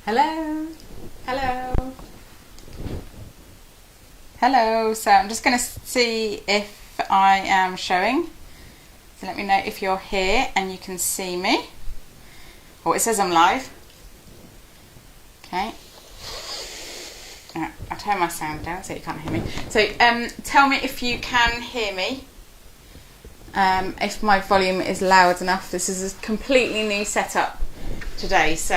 Hello, hello, hello. So I'm just going to see if I am showing. So let me know if you're here and you can see me. Oh, it says I'm live. Okay. I'll turn my sound down so you can't hear me. So tell me if you can hear me. If my volume is loud enough. This is a completely new setup today, so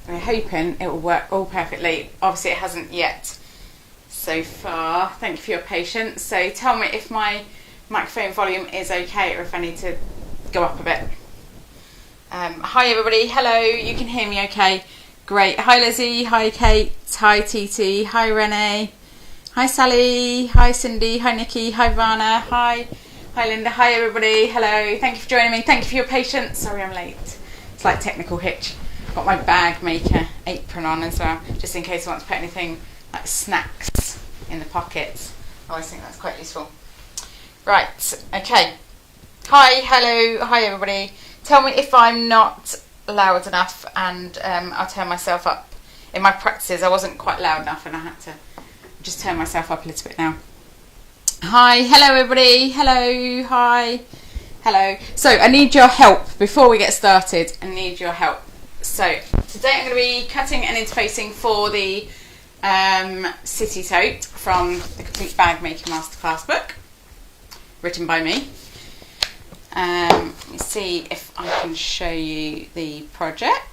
we're hoping it will work all perfectly. Obviously it hasn't yet so far. Thank you for your patience. So tell me if my microphone volume is okay or if I need to go up a bit. Hi everybody, hello, you can hear me okay? Great. Hi Lizzie, hi Kate, hi TT, hi Renee, hi Sally, hi Cindy, hi Nikki, hi Vana, hi Linda, hi everybody, hello, thank you for joining me, thank you for your patience. Sorry I'm late. Slight technical hitch. Got my bag maker apron on as well, just in case I want to put anything like snacks in the pockets. I always think that's quite useful. Right, okay. Hi, hello, hi everybody. Tell me if I'm not loud enough and I'll turn myself up. In my practices I wasn't quite loud enough and I had to just turn myself up a little bit now. Hi, hello everybody, hello, hi. Hello. So I need your help before we get started. I need your help. So today I'm going to be cutting and interfacing for the City Tote from the Complete Bag Making Masterclass book, written by me. Let me see if I can show you the project.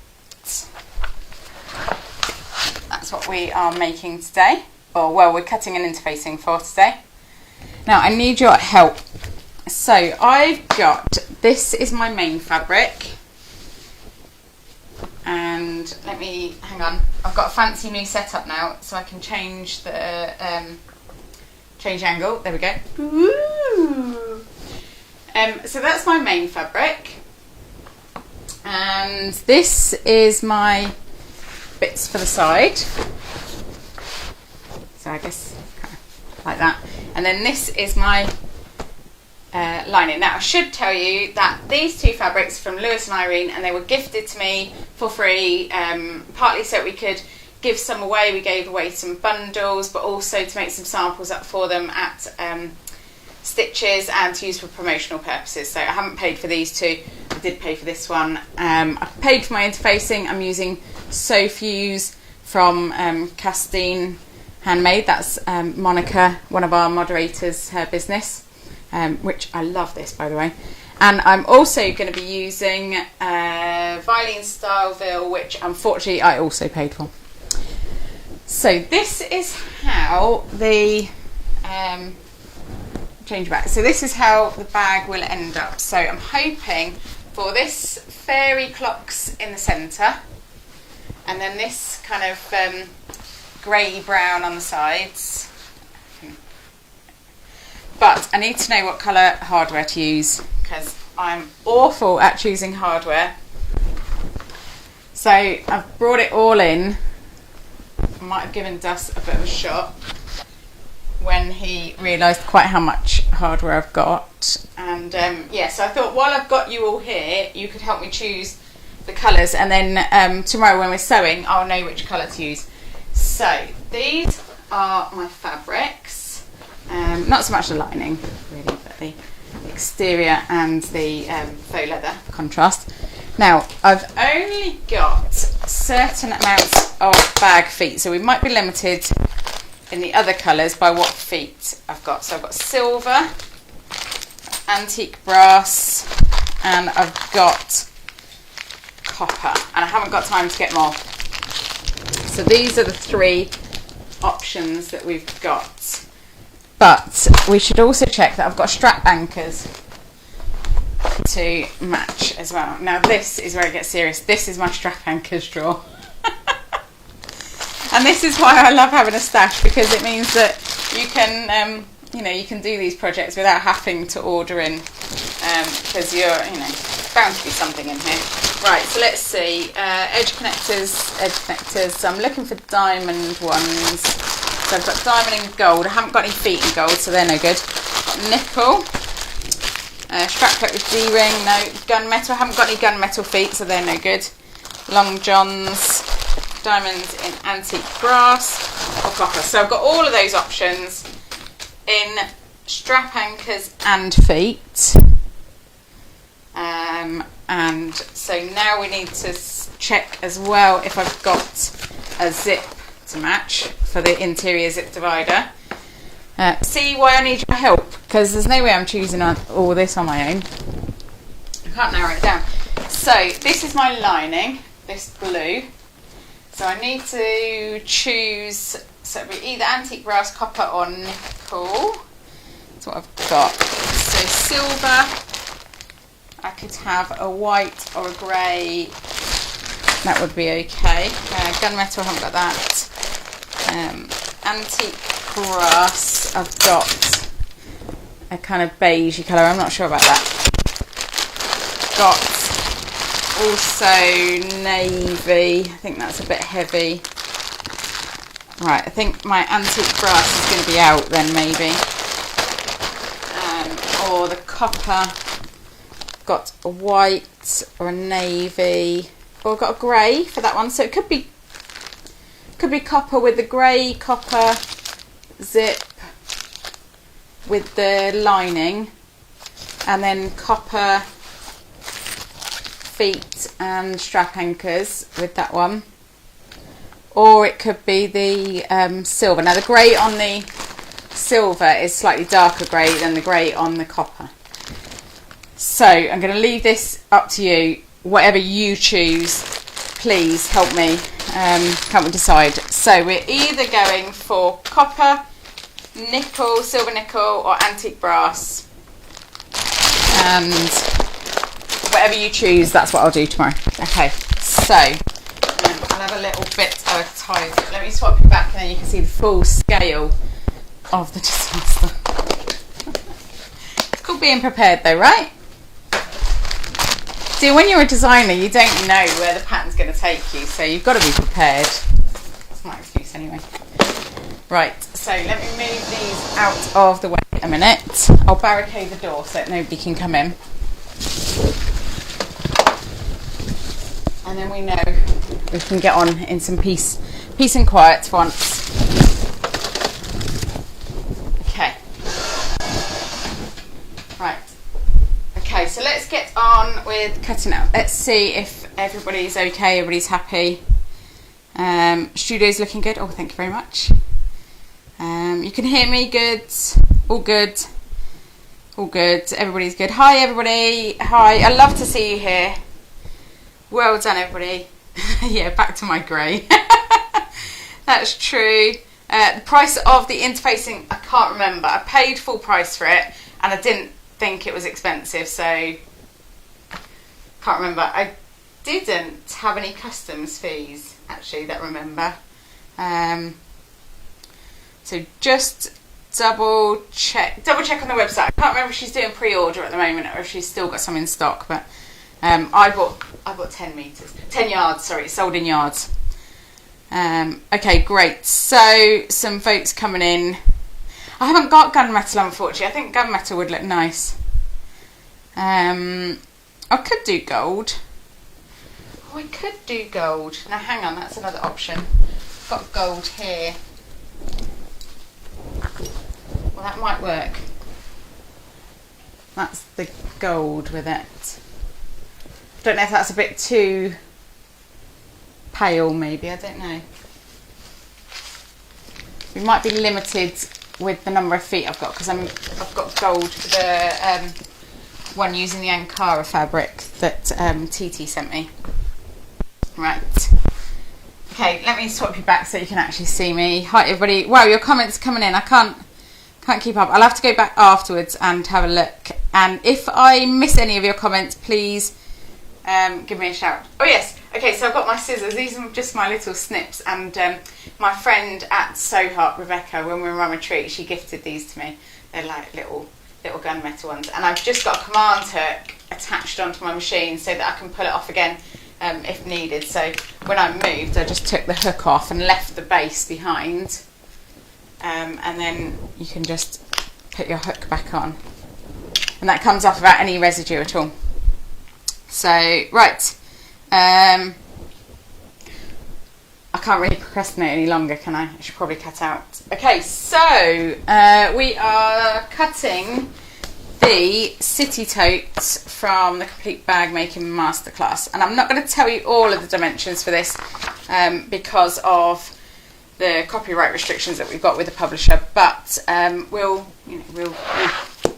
That's what we are making today. Or well, we're cutting and interfacing for today. Now I need your help. So I've got, this is my main fabric, and let me, hang on, I've got a fancy new setup now so I can change the, change angle, there we go. Ooh. So that's my main fabric, and this is my bits for the side, so I guess kind of like that, and then this is my lining. Now I should tell you that these two fabrics from Lewis and Irene, and they were gifted to me for free, partly so we could give some away. We gave away some bundles, but also to make some samples up for them at Stitches and to use for promotional purposes. So I haven't paid for these two, I did pay for this one. I've paid for my interfacing. I'm using So Fuse from Castine Handmade. That's Monica, one of our moderators, her business. Which I love this, by the way. And I'm also going to be using Vilene Styleville, which unfortunately I also paid for. So this is how the change back. So this is how the bag will end up. So I'm hoping for this fairy clocks in the centre, and then this kind of grey brown on the sides. But I need to know what colour hardware to use because I'm awful at choosing hardware. So I've brought it all in. I might have given Dus a bit of a shot when he realised quite how much hardware I've got. And yeah, so I thought while I've got you all here, you could help me choose the colours, and then tomorrow when we're sewing, I'll know which colour to use. So these are my fabrics. Not so much the lining, really, but the exterior and the faux leather contrast. Now, I've only got certain amounts of bag feet, so we might be limited in the other colours by what feet I've got. So I've got silver, antique brass, and I've got copper, and I haven't got time to get more. So these are the three options that we've got. But we should also check that I've got strap anchors to match as well. Now this is where it gets serious. This is my strap anchors drawer. And this is why I love having a stash, because it means that you can, you can do these projects without having to order in, because you're, bound to be something in here. Right, so let's see. Edge connectors. So I'm looking for diamond ones. So I've got diamond and gold. I haven't got any feet in gold, so they're no good. Got nickel. Strap hook with D-ring. No. Gunmetal. I haven't got any gunmetal feet, so they're no good. Long johns. diamonds in antique brass or copper. So I've got all of those options in strap anchors and feet. And so now we need to check as well if I've got a zip to match for the interior zip divider. See why I need your help, because there's no way I'm choosing all this on my own. I can't narrow it down. So this is my lining, this blue. So I need to choose, so it'll be either antique brass, copper or nickel. That's what I've got. So silver, I could have a white or a grey, that would be okay. Gunmetal, I haven't got that. Antique brass, I've got a kind of beigey colour, I'm not sure about that. Got also navy, I think that's a bit heavy. Right, I think my antique brass is going to be out then maybe. Or the copper, got a white or a navy, or got a grey for that one, so it could be copper with the grey copper zip with the lining, and then copper feet and strap anchors with that one, or it could be the silver. Now the grey on the silver is slightly darker grey than the grey on the copper. So I'm going to leave this up to you. Whatever you choose, please help me decide. So we're either going for copper, nickel, silver nickel, or antique brass. And whatever you choose, that's what I'll do tomorrow. Okay, so I'll have a little bit of a tidy. Let me swap you back and then you can see the full scale of the disaster. It's called being prepared though, right? See, when you're a designer, you don't know where the pattern's going to take you, so you've got to be prepared. That's my excuse anyway. Right, so let me move these out of the way a minute. I'll barricade the door so that nobody can come in. And then we know we can get on in some peace and quiet for once. Okay. Right. Okay, so let's get on with cutting out. Let's see if everybody's okay, everybody's happy. Studio's looking good. Oh, thank you very much. You can hear me good. All good. All good. Everybody's good. Hi, everybody. Hi. I love to see you here. Well done, everybody. Yeah, back to my grey. That's true. The price of the interfacing, I can't remember. I paid full price for it, and I didn't think it was expensive, so can't remember. I didn't have any customs fees, actually, that I remember. So just double check on the website. I can't remember if she's doing pre-order at the moment or if she's still got some in stock, but I bought 10 yards, sorry, sold in yards. Okay, great. So some folks coming in. I haven't got gunmetal, unfortunately. I think gunmetal would look nice. I could do gold. Oh, I could do gold. Now hang on, that's another option. I've got gold here. Well, that might work. That's the gold with it. Don't know if that's a bit too pale, maybe. I don't know. We might be limited with the number of feet I've got because I've got gold for the one using the Ankara fabric that TT sent me. Right. Okay, let me swap you back so you can actually see me. Hi everybody. Wow, your comments are coming in. I can't keep up. I'll have to go back afterwards and have a look. And if I miss any of your comments, please give me a shout. Oh yes. Okay, so I've got my scissors. These are just my little snips. And my friend at Sohart, Rebecca, when we were on retreat, she gifted these to me. They're like little gunmetal ones. And I've just got a command hook attached onto my machine so that I can pull it off again if needed. So when I moved, I just took the hook off and left the base behind. And then you can just put your hook back on. And that comes off without any residue at all. So, right. I can't really procrastinate any longer, can I? I should probably cut out. Okay, so we are cutting the City Tote from the Complete Bag Making Masterclass, and I'm not going to tell you all of the dimensions for this because of the copyright restrictions that we've got with the publisher, but we'll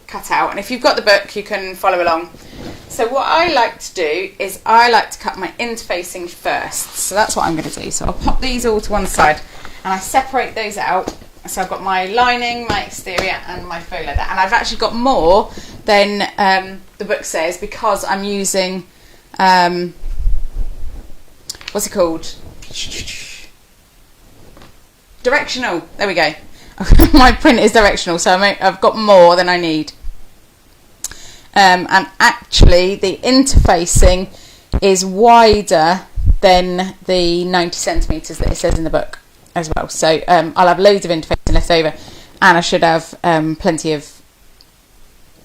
cut out, and if you've got the book you can follow along. So what I like to do is I like to cut my interfacing first, so that's what I'm going to do. So I'll pop these all to one side and I separate those out. So I've got my lining, my exterior and my faux leather, and I've actually got more than the book says because I'm using what's it called? Directional. There we go. My print is directional, so I've got more than I need. And actually the interfacing is wider than the 90 centimetres that it says in the book as well. So I'll have loads of interfacing left over, and I should have plenty of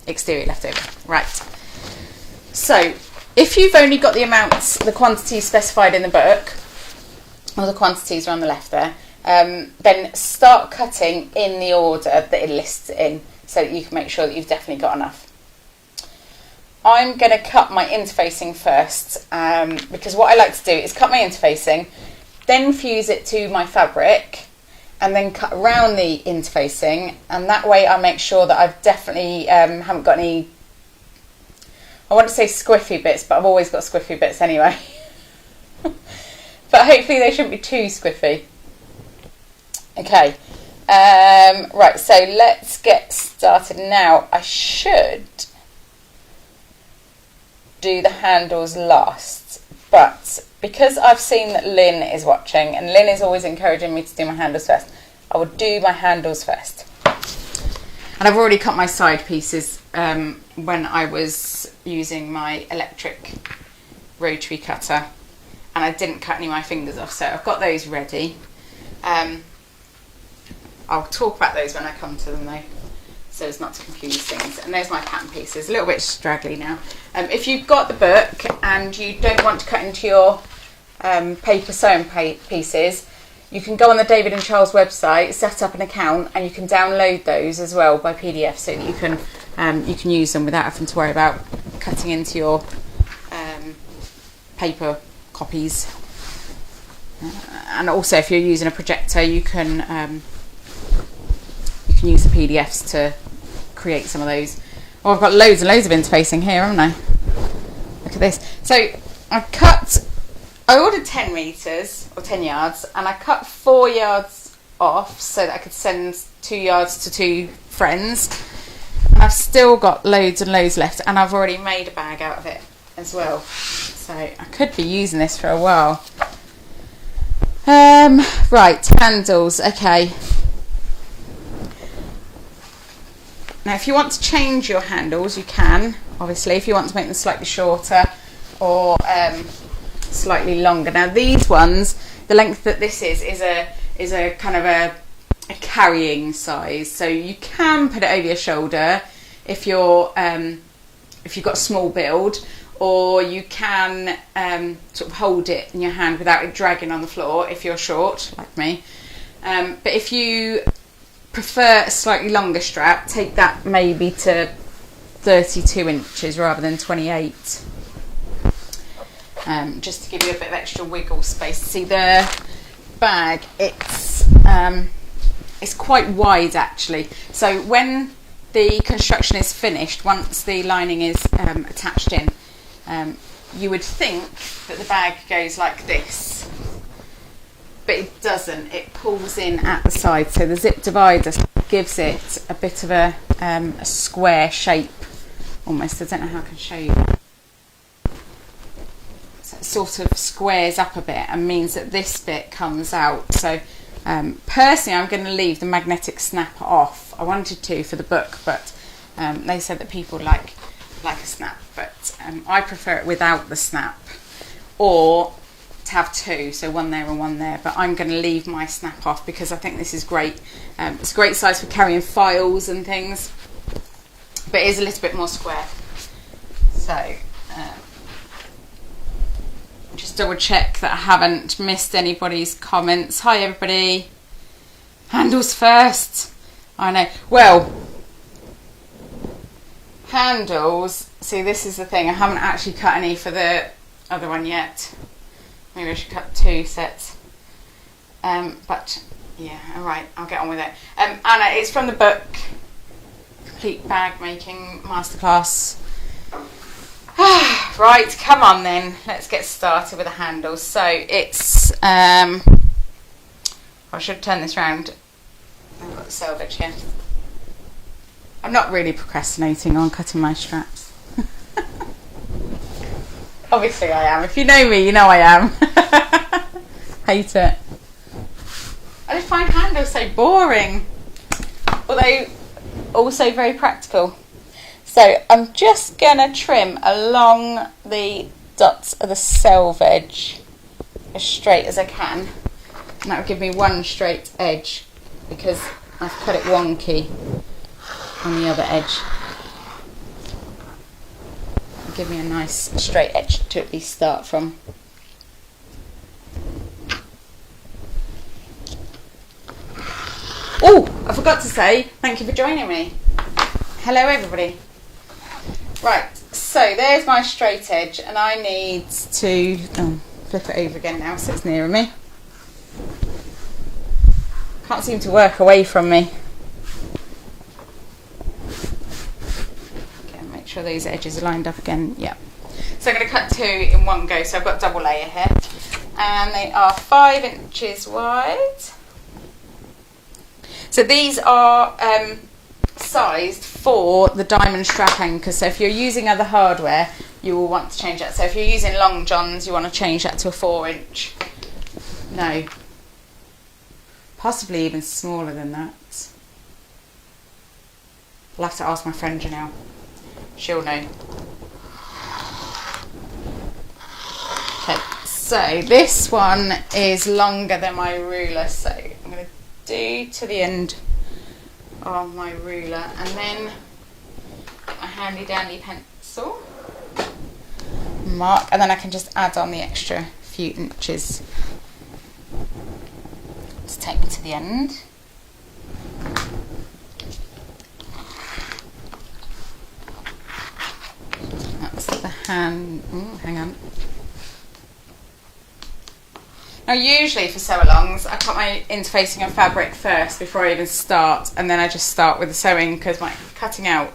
exterior left over. Right. So if you've only got the amounts, the quantities specified in the book, or the quantities are on the left there, then start cutting in the order that it lists it in, so that you can make sure that you've definitely got enough. I'm going to cut my interfacing first because what I like to do is cut my interfacing, then fuse it to my fabric, and then cut around the interfacing, and that way I make sure that I've definitely haven't got any, I want to say squiffy bits, but I've always got squiffy bits anyway. But hopefully they shouldn't be too squiffy. Okay, right, so let's get started now. I should do the handles last, but because I've seen that Lynn is watching, and Lynn is always encouraging me to do my handles first, I will do my handles first. And I've already cut my side pieces when I was using my electric rotary cutter, and I didn't cut any of my fingers off, so I've got those ready. I'll talk about those when I come to them though, so as not to confuse things. And there's my pattern pieces, a little bit straggly now. If you've got the book and you don't want to cut into your paper sewing pieces, you can go on the David and Charles website, set up an account, and you can download those as well by PDF, so that you can use them without having to worry about cutting into your paper copies. And also, if you're using a projector, you can use the PDFs to create some of those. Oh, I've got loads and loads of interfacing here, haven't I? Look at this. So I ordered 10 metres or 10 yards, and I cut 4 yards off so that I could send 2 yards to 2 friends. And I've still got loads and loads left, and I've already made a bag out of it as well. So I could be using this for a while. Right, handles, okay. Now if you want to change your handles, you can, obviously, if you want to make them slightly shorter or slightly longer. Now these ones, the length that this is a kind of a carrying size, so you can put it over your shoulder if you've got a small build, or you can sort of hold it in your hand without it dragging on the floor if you're short like me. But if you prefer a slightly longer strap, take that maybe to 32 inches rather than 28, just to give you a bit of extra wiggle space. See the bag, it's quite wide actually, so when the construction is finished, once the lining is attached in, you would think that the bag goes like this, but it doesn't. It pulls in at the side, so the zip divider gives it a bit of a square shape almost. I don't know how I can show you that. So it sort of squares up a bit and means that this bit comes out. So personally I'm going to leave the magnetic snap off. I wanted to for the book, but they said that people like a snap, but I prefer it without the snap, or to have two, so one there and one there, but I'm going to leave my snap off because I think this is great. It's a great size for carrying files and things, but it is a little bit more square. So Just double check that I haven't missed anybody's comments. Hi everybody. Handles first. I know. Well, handles, see this is the thing, I haven't actually cut any for the other one yet. Maybe I should cut 2 sets. But yeah, alright, I'll get on with it. Anna, it's from the book Complete Bag Making Masterclass. Right, come on then, let's get started with the handles. So it's, I should turn this round. I've got the selvage here. I'm not really procrastinating on cutting my straps. Obviously I am. If you know me, you know I am. Hate it. I just find handles so boring. Although also very practical. So I'm just going to trim along the dots of the selvage as straight as I can. And that will give me one straight edge because I've cut it wonky on the other edge. It'll give me a nice straight edge to at least start from. Oh, I forgot to say thank you for joining me. Hello everybody. Right, so there's my straight edge and I need to flip it over again now so it's nearer me. Can't seem to work away from me. Okay, make sure these edges are lined up again. Yeah. So I'm going to cut 2 in one go. So I've got double layer here. And they are 5 inches wide. So these are sized for the diamond strap anchor. So if you're using other hardware, you will want to change that. So if you're using long johns, you want to change that to a 4-inch. No. Possibly even smaller than that. I'll have to ask my friend Janelle. She'll know. Okay, so this one is longer than my ruler, so I'm going to do to the end of my ruler and then get my handy dandy pencil, mark, and then I can just add on the extra few inches. Take me to the end. That's the hand. Hang on. Now usually for sew-alongs I cut my interfacing of fabric first before I even start, and then I just start with the sewing because my cutting out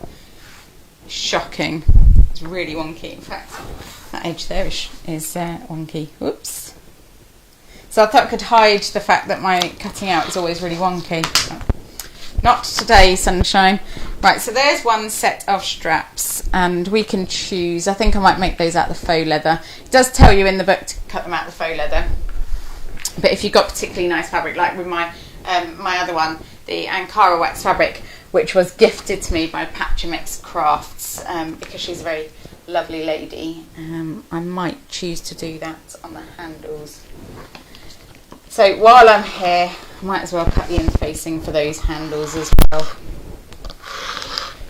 is shocking. It's really wonky. In fact, that edge there is wonky. Whoops. So I thought I could hide the fact that my cutting out is always really wonky. Not today, sunshine. Right, so there's one set of straps and we can choose. I think I might make those out of the faux leather. It does tell you in the book to cut them out of the faux leather. But if you've got particularly nice fabric, like with my my other one, the Ankara wax fabric, which was gifted to me by Patcha Mix Crafts, because she's a very lovely lady, I might choose to do that on the handles. So while I'm here, I might as well cut the interfacing for those handles as well.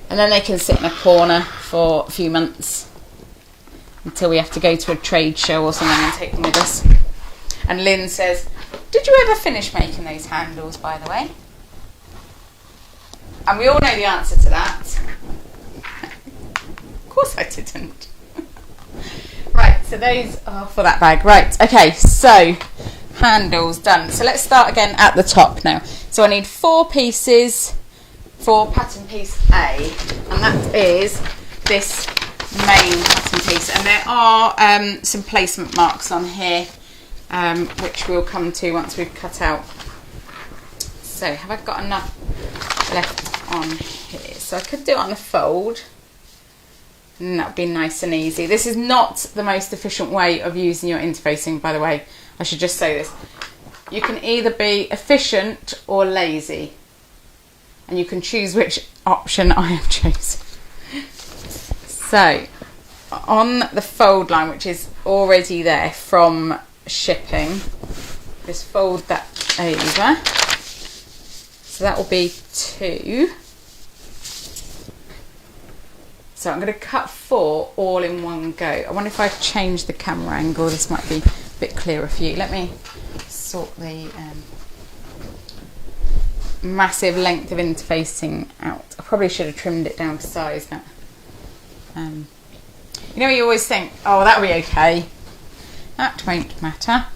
And then they can sit in a corner for a few months until we have to go to a trade show or something and take them with us. And Lynn says, did you ever finish making those handles, by the way? And we all know the answer to that. Of course I didn't. Right, so those are for that bag. Right, okay, so handles done. So let's start again at the top now. So I need 4 pieces for pattern piece A, and that is this main pattern piece. And there are some placement marks on here, which we'll come to once we've cut out. So have I got enough left on here? So I could do it on a fold, and that would be nice and easy. This is not the most efficient way of using your interfacing, by the way. I should just say this. You can either be efficient or lazy, and you can choose which option I have chosen. So on the fold line, which is already there from shipping, just fold that over. So that will be 2. So I'm going to cut 4 all in one go. I wonder if I change the camera angle, this might be a bit clearer for you. Let me sort the massive length of interfacing out. I probably should have trimmed it down to size, but you know, you always think, oh, that'll be okay. That won't matter.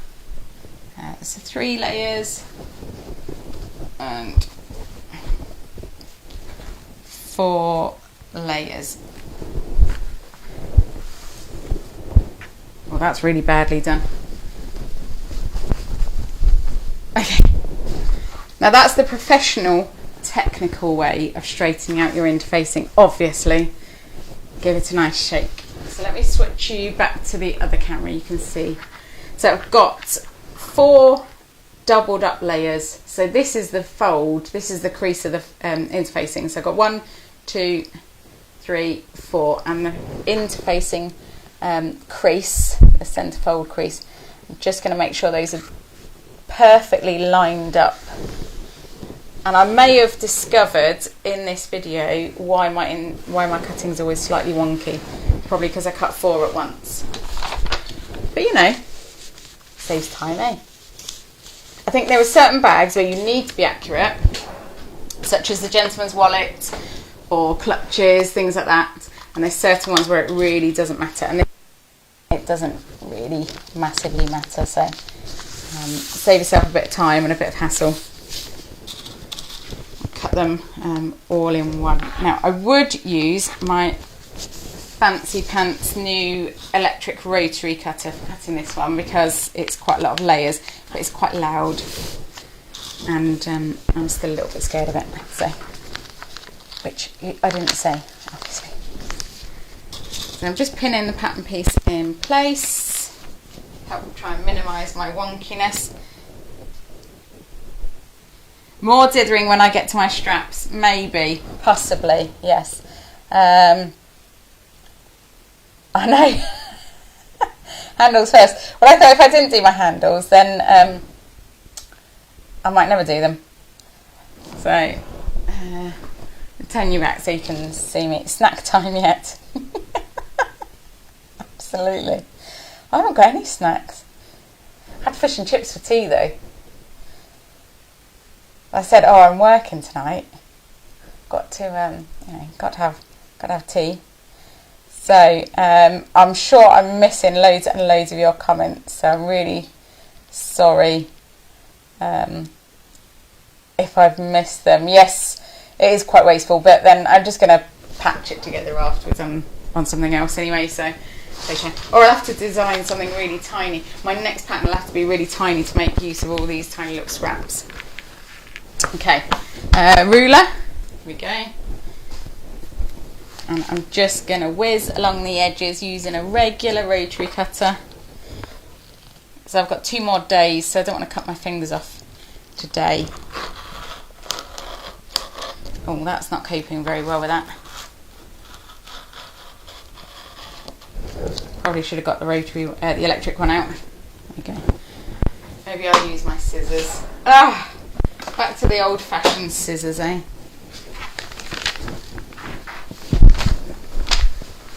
So 3 layers and 4 layers. Well, that's really badly done. Okay. Now that's the professional, technical way of straightening out your interfacing, obviously. Give it a nice shake. So let me switch you back to the other camera, you can see. So I've got 4 doubled up layers. So this is the fold, this is the crease of the interfacing. So I've got 1, 2, 3, 4, and the interfacing crease, the centre fold crease. I'm just going to make sure those are perfectly lined up. And I may have discovered in this video why my cutting's always slightly wonky. Probably because I cut 4 at once. But you know, saves time, eh? I think there are certain bags where you need to be accurate, such as the gentleman's wallet or clutches, things like that. And there's certain ones where it really doesn't matter, and it doesn't really massively matter. So save yourself a bit of time and a bit of hassle. Cut them all in one. Now I would use my fancy pants new electric rotary cutter for cutting this one because it's quite a lot of layers, but it's quite loud, and I'm still a little bit scared of it. So, which I didn't say, obviously. So I'm just pinning the pattern piece in place. Help try and minimise my wonkiness. More dithering when I get to my straps, maybe, possibly, yes. I know. Handles first. Well, I thought if I didn't do my handles, then I might never do them. So, I'll turn you back so you can see me. Snack time yet. Absolutely. I haven't got any snacks. I had fish and chips for tea though. I said, "Oh, I'm working tonight. Got to, got to have tea." So I'm sure I'm missing loads and loads of your comments. So I'm really sorry if I've missed them. Yes, it is quite wasteful, but then I'm just going to patch it together afterwards on something else anyway. So. Okay. Or I'll have to design something really tiny. My next pattern will have to be really tiny to make use of all these tiny little scraps. Okay, ruler, here we go. And I'm just going to whiz along the edges using a regular rotary cutter. So I've got 2 more days, so I don't want to cut my fingers off today. Oh, that's not coping very well with that. Probably should have got the rotary, the electric one out. Okay. Maybe I'll use my scissors. Ah, back to the old-fashioned scissors, eh?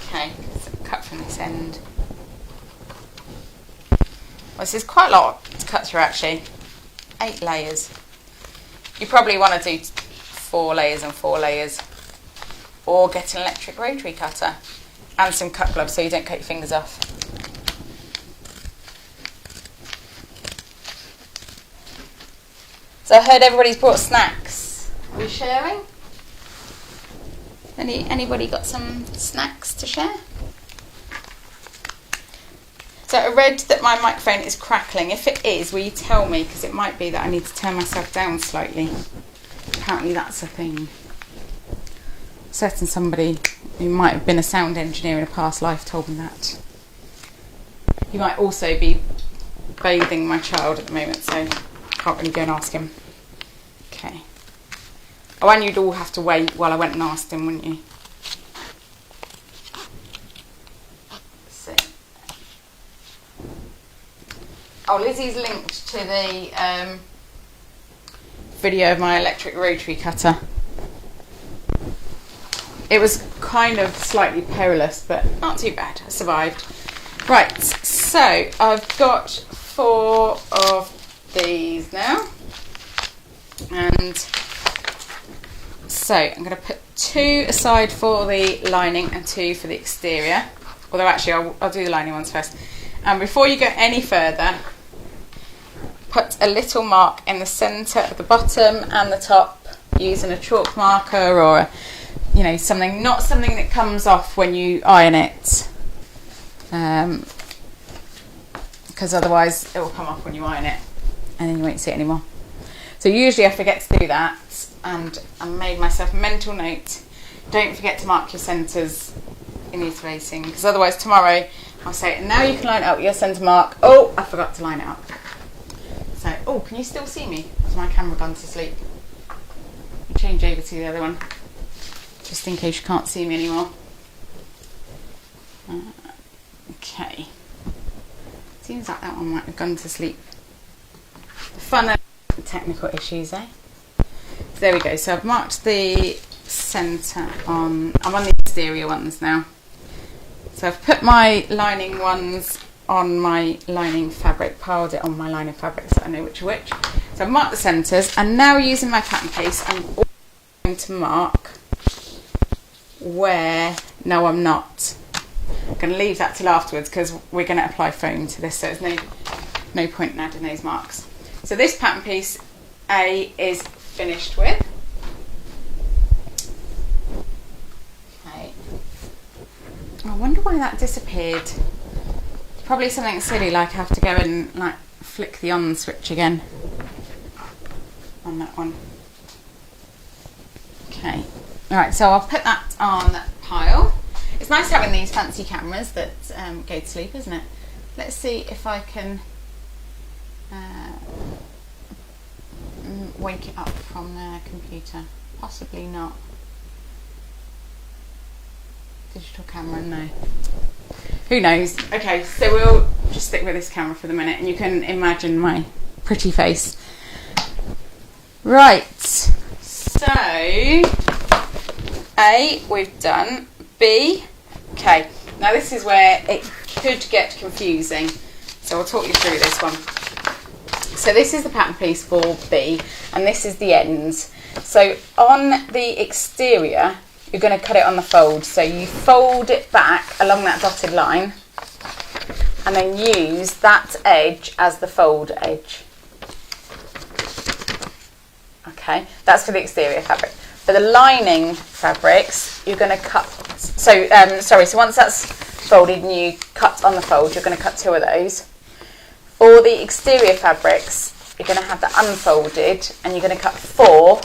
Okay, so cut from this end. Well, this is quite a lot to cut through actually. 8 layers. You probably want to do 4 layers and 4 layers, or get an electric rotary cutter. And some cut gloves so you don't cut your fingers off. So I heard everybody's brought snacks. Are we sharing? Anybody got some snacks to share? So I read that my microphone is crackling. If it is, will you tell me? Because it might be that I need to turn myself down slightly. Apparently that's a thing. Certain somebody who might have been a sound engineer in a past life told me that. He might also be bathing my child at the moment, so I can't really go and ask him. Okay. Oh, and you'd all have to wait while I went and asked him, wouldn't you? So. Oh, Lizzie's linked to the video of my electric rotary cutter. It was kind of slightly perilous, but not too bad. I survived. Right, so I've got 4 of these now. And so I'm going to put 2 aside for the lining and 2 for the exterior. Although actually I'll do the lining ones first. And before you go any further, put a little mark in the centre of the bottom and the top using a chalk marker or something, not something that comes off when you iron it, because otherwise it will come off when you iron it and then you won't see it anymore. So usually I forget to do that, and I made myself a mental note, don't forget to mark your centres in your spacing, because otherwise tomorrow I'll say, now you can line it up your centre mark. Oh, I forgot to line it up. So, oh, can you still see me? Has my camera gone to sleep? I'll change over to the other one, just in case you can't see me anymore. Okay. Seems like that one might have gone to sleep. The fun of technical issues, eh? So there we go. So I've marked the centre on, I'm on the exterior ones now. So I've put my lining ones on my lining fabric, piled it on my lining fabric so I know which are which. So I've marked the centres, and now using my pattern piece I'm also going to mark where, no I'm not. I'm going to leave that till afterwards because we're going to apply foam to this, so there's no point in adding those marks. So this pattern piece A is finished with. Okay. I wonder why that disappeared. Probably something silly, like I have to go and like flick the on switch again on that one. Okay, alright, so I'll put that on that pile. It's nice having these fancy cameras that go to sleep, isn't it? Let's see if I can wake it up from the computer. Possibly not. Digital camera, no. Who knows? Okay, so we'll just stick with this camera for the minute, and you can imagine my pretty face. Right, so A, we've done. B, okay, now this is where it could get confusing, so I'll talk you through this one. So this is the pattern piece for B, and this is the ends. So on the exterior, you're going to cut it on the fold. So you fold it back along that dotted line, and then use that edge as the fold edge. Okay, that's for the exterior fabric. For the lining fabrics, you're going to cut, so once that's folded and you cut on the fold, you're going to cut 2 of those. For the exterior fabrics, you're going to have that unfolded, and you're going to cut 4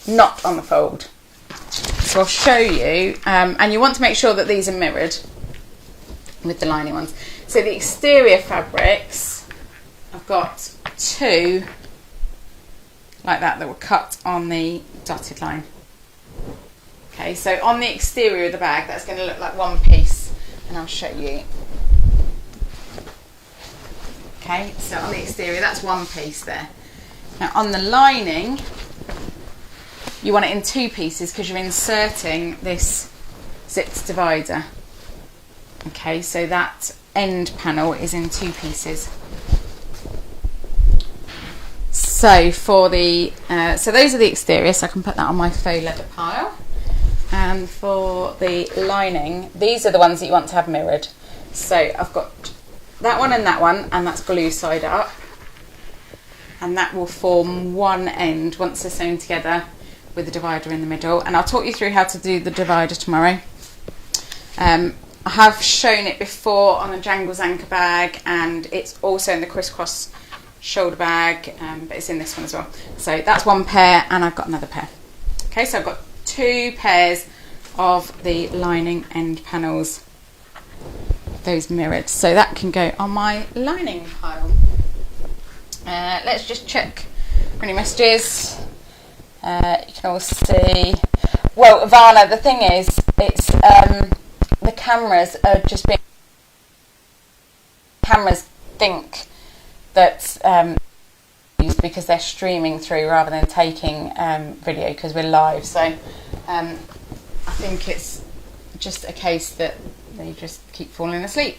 not on the fold. So I'll show you, and you want to make sure that these are mirrored with the lining ones. So the exterior fabrics, I've got 2 like that were cut on the dotted line. Okay, so on the exterior of the bag, that's going to look like one piece, and I'll show you. Okay, so on the exterior, that's one piece there. Now on the lining, you want it in 2 pieces because you're inserting this zipped divider. Okay, so that end panel is in 2 pieces. So for the, so those are the exterior, so I can put that on my faux leather pile. And for the lining, these are the ones that you want to have mirrored. So I've got that one, and that's glue side up. And that will form one end once they're sewn together with the divider in the middle. And I'll talk you through how to do the divider tomorrow. I have shown it before on a Jangles anchor bag, and it's also in the crisscross shoulder bag, but it's in this one as well. So that's one pair, and I've got another pair. Okay, so I've got 2 pairs of the lining end panels, those mirrored. So that can go on my lining pile. Let's just check for any messages. You can all see. Well, Ivana, the thing is, it's the cameras are just being. Cameras think that confused because they're streaming through rather than taking video because we're live. So I think it's just a case that they just keep falling asleep,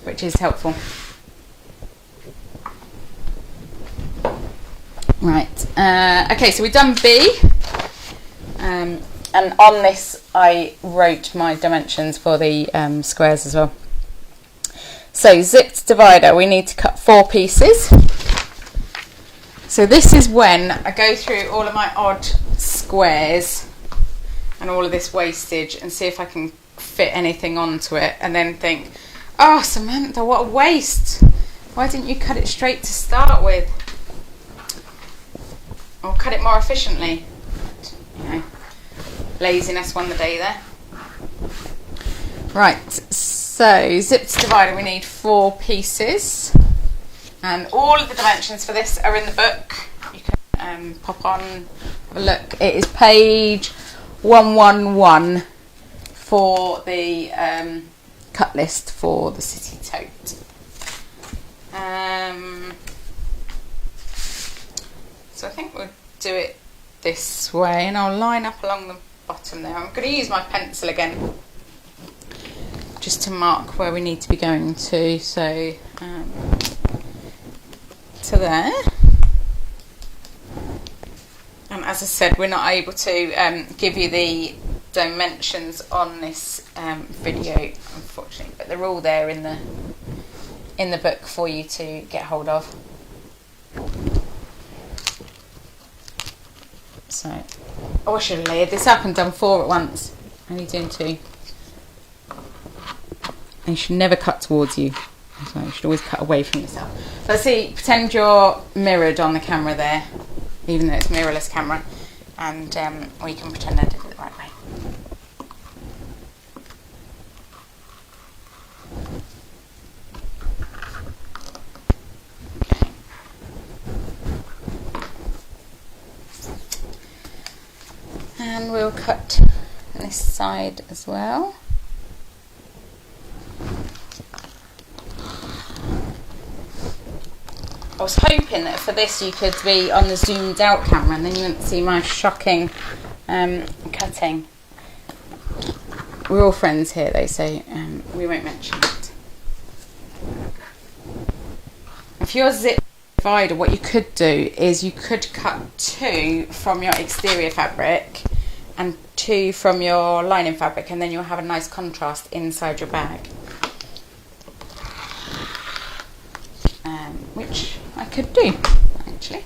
which is helpful. Right, okay, so we've done B, and on this I wrote my dimensions for the squares as well. So zipped divider, we need to cut 4 pieces. So this is when I go through all of my odd squares and all of this wastage and see if I can fit anything onto it, and then think, oh Samantha, what a waste, why didn't you cut it straight to start with? Or cut it more efficiently. You know, laziness won the day there. Right, so zipped divider, we need 4 pieces, and all of the dimensions for this are in the book. You can pop on, have a look. It is page 111 for the cut list for the City Tote. So I think we'll do it this way, and I'll line up along the bottom there. I'm going to use my pencil again just to mark where we need to be going to. So to there. And as I said, we're not able to give you the dimensions on this video, unfortunately, but they're all there in the book for you to get hold of. So, I should have layered this up and done 4 at once. Only doing 2. And you should never cut towards you. So you should always cut away from yourself. So see, pretend you're mirrored on the camera there, even though it's a mirrorless camera, and we can pretend I did it the right way. And we'll cut this side as well. I was hoping that for this you could be on the zoomed out camera and then you wouldn't see my shocking cutting. We're all friends here though, so we won't mention it. If you're zip divider, what you could do is you could cut 2 from your exterior fabric and 2 from your lining fabric, and then you'll have a nice contrast inside your bag. Which I could do, actually.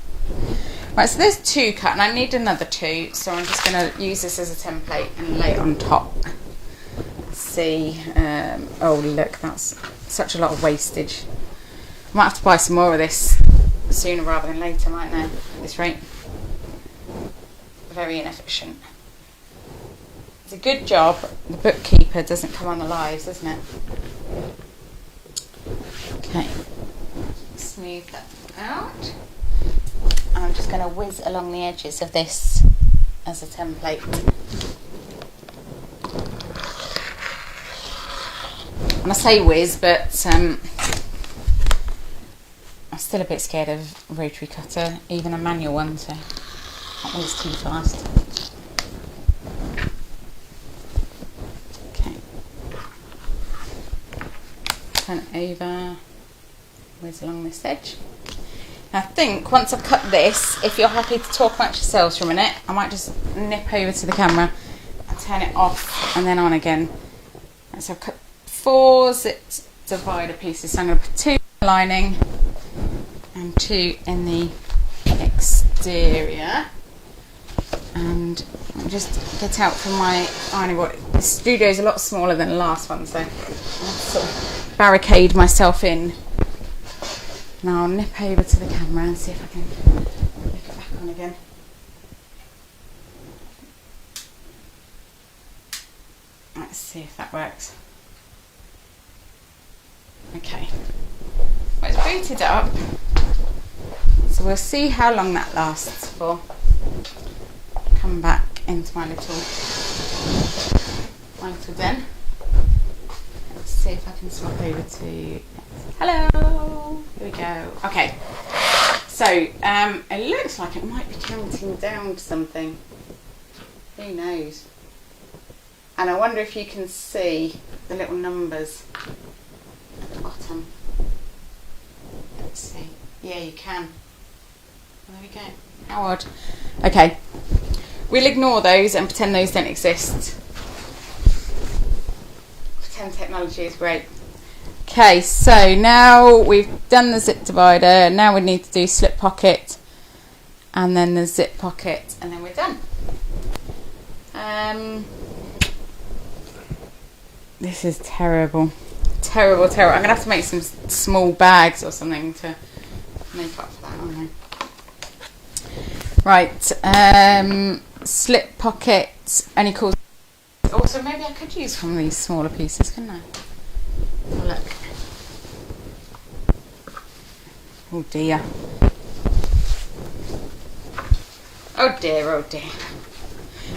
Right, so there's 2 cut, and I need another 2, so I'm just going to use this as a template and lay it on top. Let's see, oh look, that's such a lot of wastage. I might have to buy some more of this sooner rather than later, mightn't I, at this rate. Very inefficient. It's a good job the bookkeeper doesn't come on the lives, doesn't it? Okay. Smooth that out. And I'm just going to whiz along the edges of this as a template. And I say whiz, but I'm still a bit scared of rotary cutter, even a manual one, so I can't whiz too fast. Okay. Turn it over. Whiz along this edge. Now I think once I've cut this, if you're happy to talk amongst yourselves for a minute, I might just nip over to the camera and turn it off and then on again. And so I've cut 4 zipped divider pieces, so I'm going to put 2 in the lining and 2 in the exterior. And I'll just get out from my ironing board. The studio is a lot smaller than the last one, so I'll sort of barricade myself in. Now I'll nip over to the camera and see if I can flick it back on again. Let's see if that works. Okay. Well, it's booted up, so we'll see how long that lasts for. Come back into my little den. Let's see if I can swap over to... Hello! Here we go. Okay, So it looks like it might be counting down to something. Who knows? And I wonder if you can see the little numbers at the bottom. Let's see. Yeah, you can. Well, there we go. How odd. Okay. We'll ignore those and pretend those don't exist. Pretend technology is great. Okay, so now we've done the zip divider. Now we need to do slip pocket and then the zip pocket, and then we're done. This is terrible. Terrible. I'm going to have to make some small bags or something to make up for that, aren't I? Right, slip pocket only calls. Also, maybe I could use some of these smaller pieces, couldn't I? Oh, look. Oh dear. Oh dear.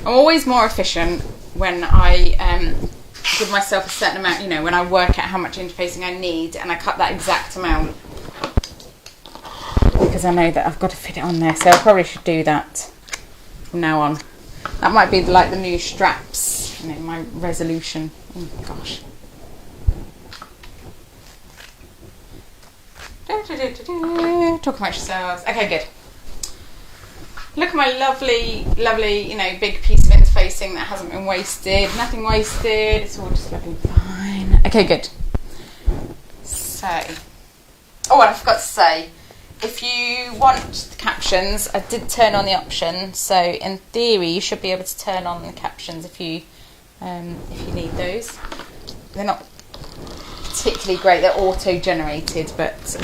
I'm always more efficient when I give myself a certain amount, when I work out how much interfacing I need and I cut that exact amount. Because I know that I've got to fit it on there, so I probably should do that from now on. That might be like the new straps, my resolution. Oh gosh. Talk about yourselves. Okay, good. Look at my lovely, big piece of interfacing that hasn't been wasted. Nothing wasted. It's all just looking fine. Okay, good. So, and I forgot to say, if you want the captions, I did turn on the option. So, in theory, you should be able to turn on the captions if you need those. They're not particularly great. They're auto-generated, but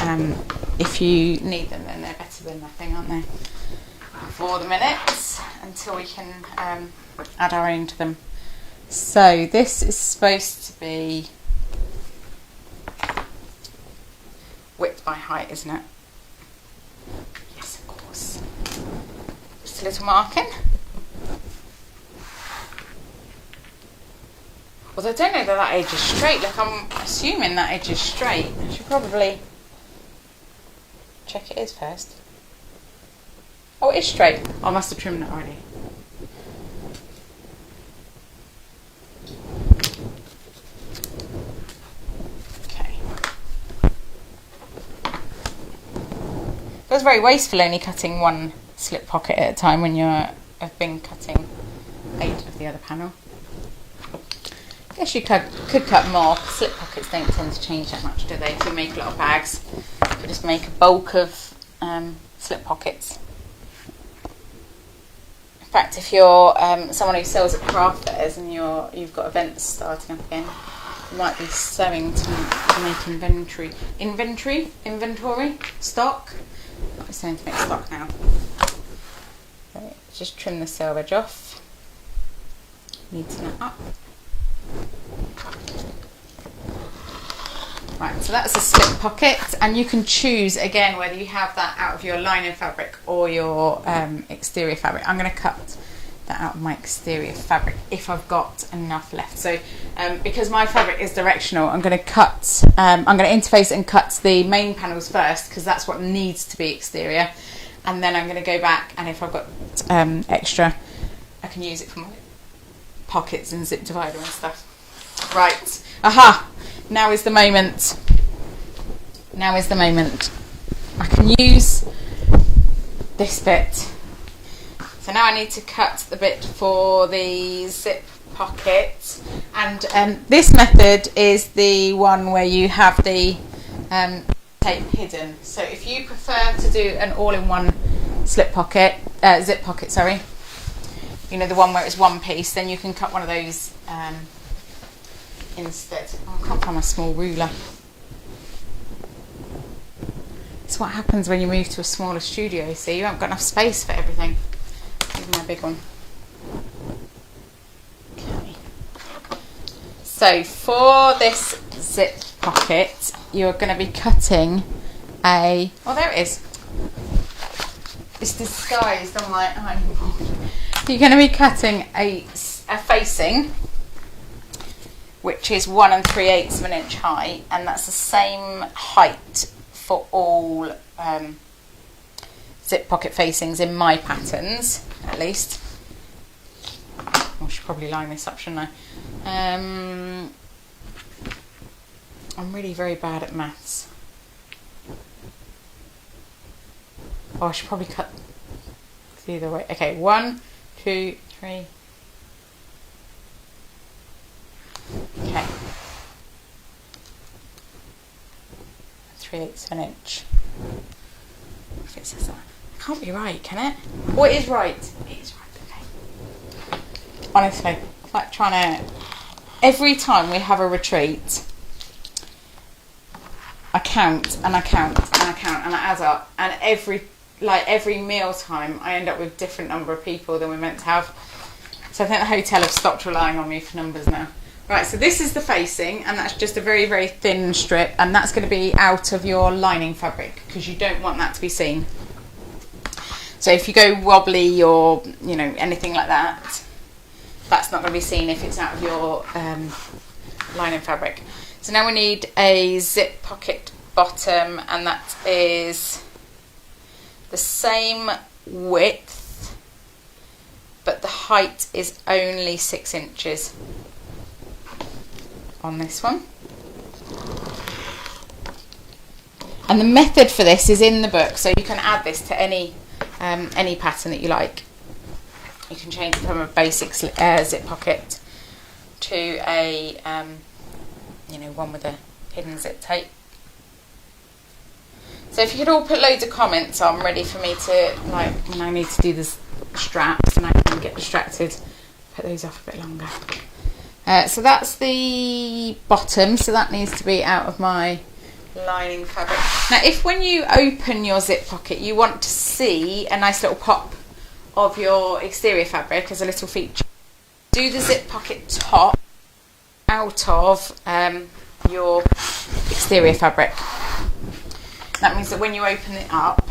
if you need them, then they're better than nothing, aren't they? For the minute, until we can add our own to them. So this is supposed to be width by height, isn't it? Yes, of course. Just a little marking. Although I don't know that edge is straight. Look, I'm assuming that edge is straight. I should probably check it is first. Oh, it is straight. I must have trimmed it already. Okay. It was very wasteful only cutting one slip pocket at a time when have been cutting 8 of the other panel. I guess you could cut more. Slip pockets don't tend to change that much, do they? If you make a lot of bags, you could just make a bulk of slip pockets. In fact, if you're someone who sells at craft fairs and you've got events starting up again, you might be sewing to make inventory, stock. I'm sewing to make stock now. So just trim the selvage off, neaten it up. Right, so that's a slip pocket, and you can choose again whether you have that out of your lining fabric or your exterior fabric. I'm going to cut that out of my exterior fabric if I've got enough left. So because my fabric is directional, I'm going to interface and cut the main panels first because that's what needs to be exterior, and then I'm going to go back, and if I've got extra, I can use it for my pockets and zip divider and stuff. Right, aha! Now is the moment. I can use this bit. So now I need to cut the bit for the zip pocket. And this method is the one where you have the tape hidden. So if you prefer to do an all-in-one zip pocket, the one where it's one piece, then you can cut one of those instead. Oh, I can't find my small ruler. It's what happens when you move to a smaller studio. See, you haven't got enough space for everything. Here's my big one. Okay. So for this zip pocket, you're going to be cutting a... Oh, there it is. It's disguised on my ironing board. You're going to be cutting a facing, which is 1 3/8 of an inch high, and that's the same height for all zip pocket facings in my patterns, at least. I should probably line this up, shouldn't I? I'm really very bad at maths. Oh, I should probably cut the other way. Okay, 1, 2, 3. Okay. 3/8 of an inch. If it says that. It can't be right, can it? Oh, it is right. It is right, okay. Honestly, it's like trying to... Every time we have a retreat, I count and I count and I count and I add up, and every meal time I end up with a different number of people than we're meant to have. So I think the hotel have stopped relying on me for numbers now. Right, so this is the facing, and that's just a very, very thin strip, and that's going to be out of your lining fabric because you don't want that to be seen. So if you go wobbly or, you know, anything like that, that's not going to be seen if it's out of your lining fabric. So now we need a zip pocket bottom, and that is the same width, but the height is only 6 inches on this one. And the method for this is in the book, so you can add this to any pattern that you like. You can change it from a basic zip pocket to a one with a hidden zip tape. So if you could all put loads of comments on ready for me to, like, when I need to do the straps and I can get distracted, put those off a bit longer. So that's the bottom, so that needs to be out of my lining fabric. Now, if when you open your zip pocket you want to see a nice little pop of your exterior fabric as a little feature, do the zip pocket top out of your exterior fabric. That means that when you open it up,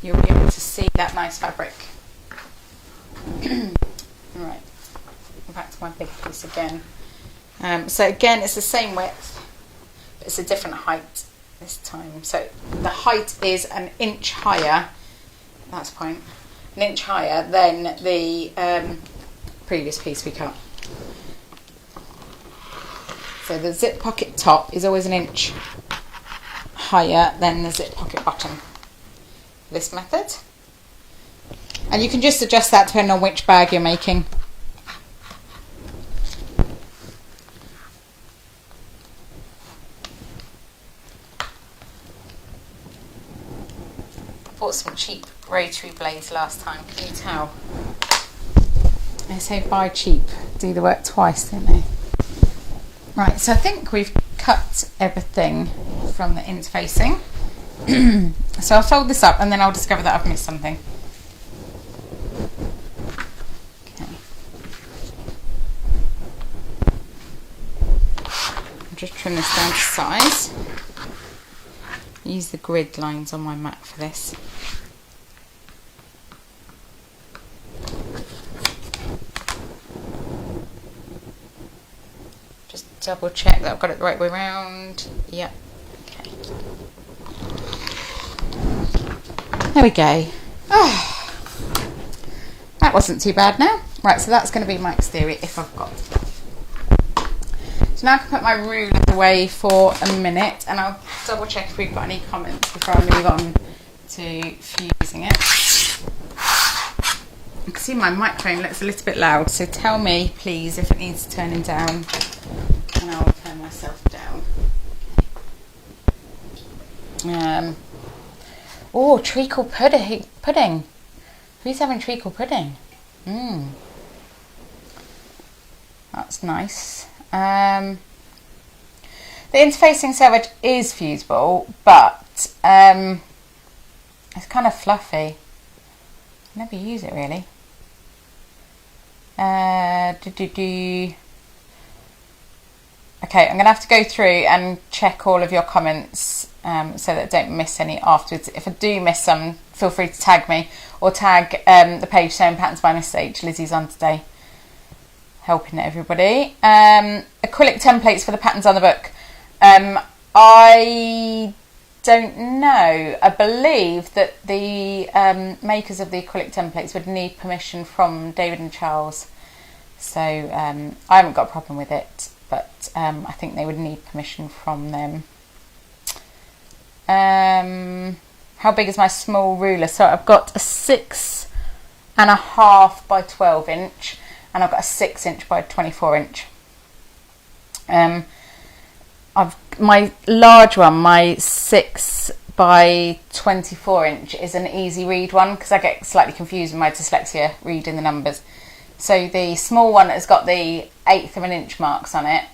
you'll be able to see that nice fabric. Right. Back to my big piece again. So again, it's the same width, but it's a different height this time. So the height is an inch higher. That's the point. An inch higher than the previous piece we cut. So the zip pocket top is always an inch higher than the zip pocket bottom. This method, and you can just adjust that depending on which bag you're making. Bought some cheap rotary blades last time, can you tell? They say buy cheap, do the work twice, don't they? Right, so I think we've cut everything from the interfacing. So I'll fold this up and then I'll discover that I've missed something. Okay. I'll just trim this down to size. Use the grid lines on my mat for this. Just double check that I've got it the right way round. Yep. Okay. There we go. Oh, that wasn't too bad now. Right, so that's going to be my exterior if I've got it. So now I can put my ruler away for a minute and I'll double check if we've got any comments before I move on to fusing it. You can see my microphone looks a little bit loud, so tell me please if it needs turning down and I'll turn myself down. Oh, treacle pudding. Who's having treacle pudding? That's nice. The interfacing selvage is fusible, but it's kind of fluffy. I never use it really. Okay, I'm going to have to go through and check all of your comments so that I don't miss any afterwards. If I do miss some, feel free to tag me or tag the page Sewing Patterns by Mistake. Lizzie's on today, helping everybody. Acrylic templates for the patterns on the book. I don't know. I believe that the makers of the acrylic templates would need permission from David and Charles. So I haven't got a problem with it, but I think they would need permission from them. How big is my small ruler? So I've got a 6.5 by 12 inch, and I've got a 6 inch by 24 inch. My large one, my 6 by 24 inch, is an easy read one because I get slightly confused with my dyslexia reading the numbers. So the small one has got the 1/8 of an inch marks on it,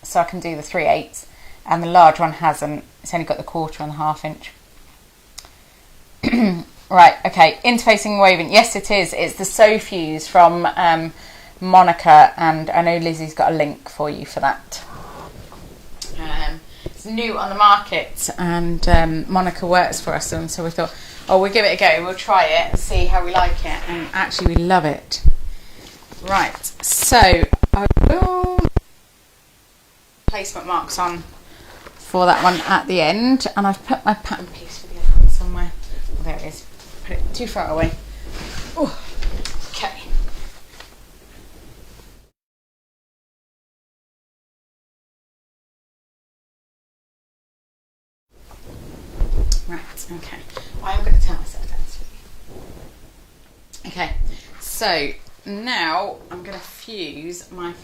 so I can do the 3/8, and the large one hasn't. It's only got the 1/4 and the 1/2 inch. Right, okay, interfacing woven. Yes, it is. It's the So Fuse from Monica, and I know Lizzie's got a link for you for that. It's new on the market, and Monica works for us, and so we thought, oh, we'll give it a go. We'll try it and see how we like it, and actually we love it. Right, so I will placement marks on for that one at the end, and I've put my pattern piece for the other one somewhere. Oh, there it is. Put it too far away. Oh, okay. Right, okay. I'm going to turn myself down. Okay, so now I'm going to fuse my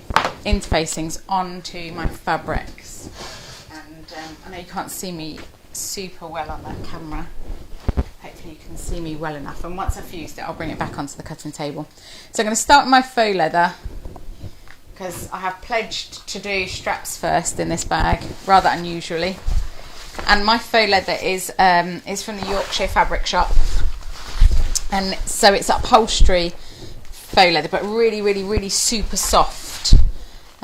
interfacings onto my fabrics, and I know you can't see me super well on that camera. Hopefully you can see me well enough, and once I've fused it I'll bring it back onto the cutting table. So I'm going to start with my faux leather because I have pledged to do straps first in this bag, rather unusually. And my faux leather is from the Yorkshire fabric shop, and so it's upholstery faux leather, but really, really, really super soft.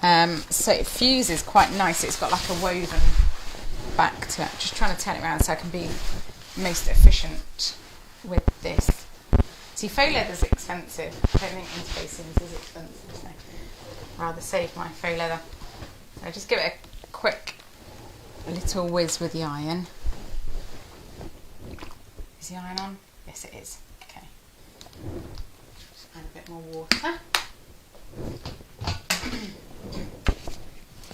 So it fuses quite nice. It's got like a woven back to it. Just trying to turn it around so I can be most efficient with this. See, faux leather is expensive. I don't think interfacing is expensive, so I'd rather save my faux leather. So just give it a quick little whiz with the iron. Is the iron on? Yes, it is. Okay. Just add a bit more water.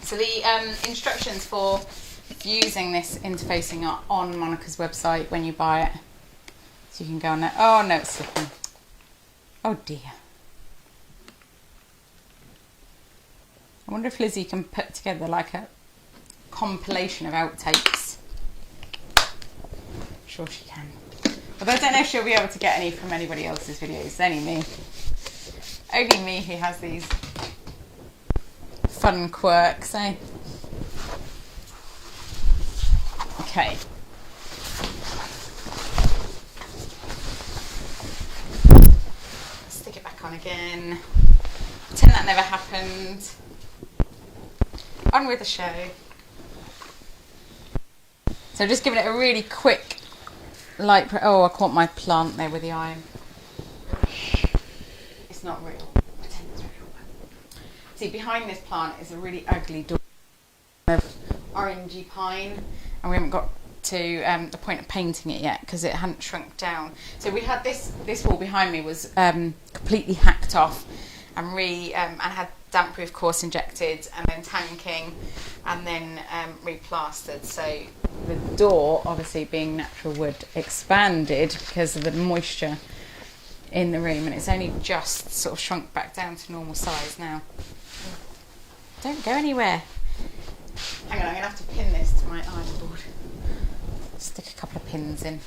So the instructions for using this interfacing are on Monica's website when you buy it. So you can go on there. Oh no, it's slipping. Oh dear. I wonder if Lizzie can put together like a compilation of outtakes. I'm sure she can. But I don't know if she'll be able to get any from anybody else's videos. Only me. Only me who has these fun quirks, eh? Okay. Stick it back on again. Pretend that never happened. On with the show. So just giving it a really quick light. Oh, I caught my plant there with the iron. It's not real. Pretend it's real. See, behind this plant is a really ugly door of orangey pine, and we haven't got to the point of painting it yet because it hadn't shrunk down. So we had this wall behind me was completely hacked off and and had damp-proof course injected, and then tanking, and then replastered. So the door, obviously being natural wood, expanded because of the moisture in the room, and it's only just sort of shrunk back down to normal size now. Don't go anywhere. Hang on, I'm going to have to pin this to my iron board. Stick a couple of pins in.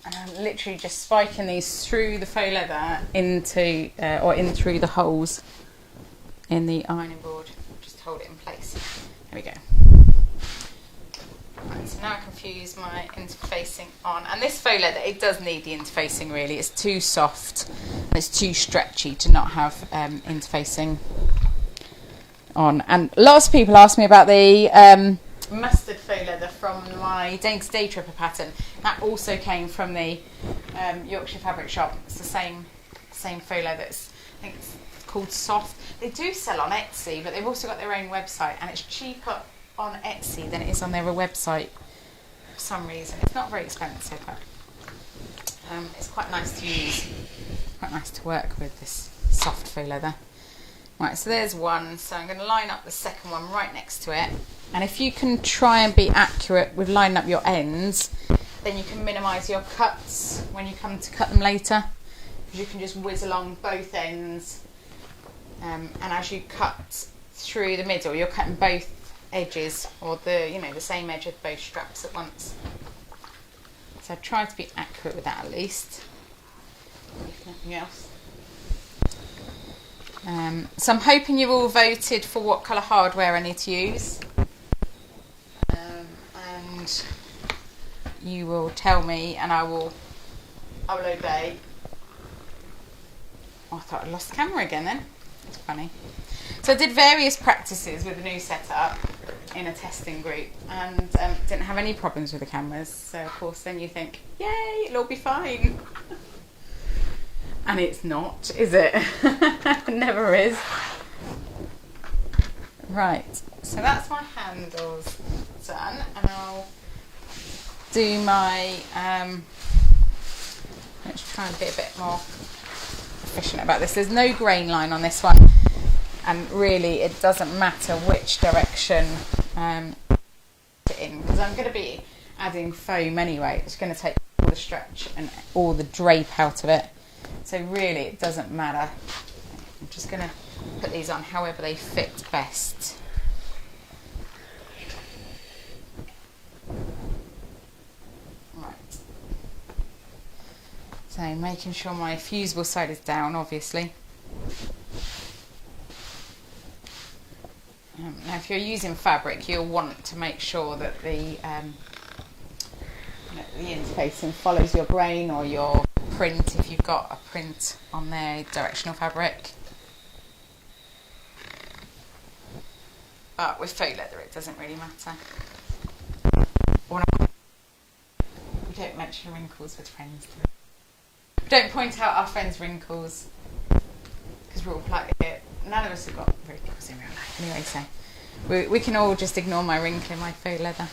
And I'm literally just spiking these through the faux leather into, or in through the holes in the ironing board. Just hold it in place. There we go. Right, so now I can fuse my interfacing on. And this faux leather, it does need the interfacing really. It's too soft and it's too stretchy to not have interfacing on. And lots of people ask me about the mustard faux leather from my Day Tripper pattern. That also came from the Yorkshire fabric shop. It's the same faux leather. I think it's called Soft. They do sell on Etsy, but they've also got their own website, and it's cheaper on Etsy than it is on their website for some reason. It's not very expensive, but it's quite nice to use, quite nice to work with, this soft faux leather. Right, so there's one, so I'm going to line up the second one right next to it, and if you can try and be accurate with lining up your ends, then you can minimise your cuts when you come to cut them later, because you can just whiz along both ends, and as you cut through the middle, you're cutting both edges, or the same edge of both straps at once. So try to be accurate with that at least, if nothing else. So I'm hoping you've all voted for what colour hardware I need to use, and you will tell me, and I will obey. Oh, I thought I'd lost the camera again then. It's funny. So I did various practices with the new setup in a testing group, and didn't have any problems with the cameras. So of course then you think, yay, it'll all be fine. And it's not, is it? It never is. Right, so that's my handles done, and I'll do my, let's try and be a bit more efficient about this. There's no grain line on this one, and really it doesn't matter which direction it's in, because I'm going to be adding foam anyway. It's going to take all the stretch and all the drape out of it. So really it doesn't matter. I'm just going to put these on however they fit best. Right. So making sure my fusible side is down, obviously. Now if you're using fabric, you'll want to make sure that the interfacing follows your grain or your print, if you've got a print on their directional fabric. But with faux leather it doesn't really matter. We don't mention wrinkles with friends. We don't point out our friends' wrinkles, because we're all like it. None of us have got wrinkles in real life anyway, so we can all just ignore my wrinkle in my faux leather.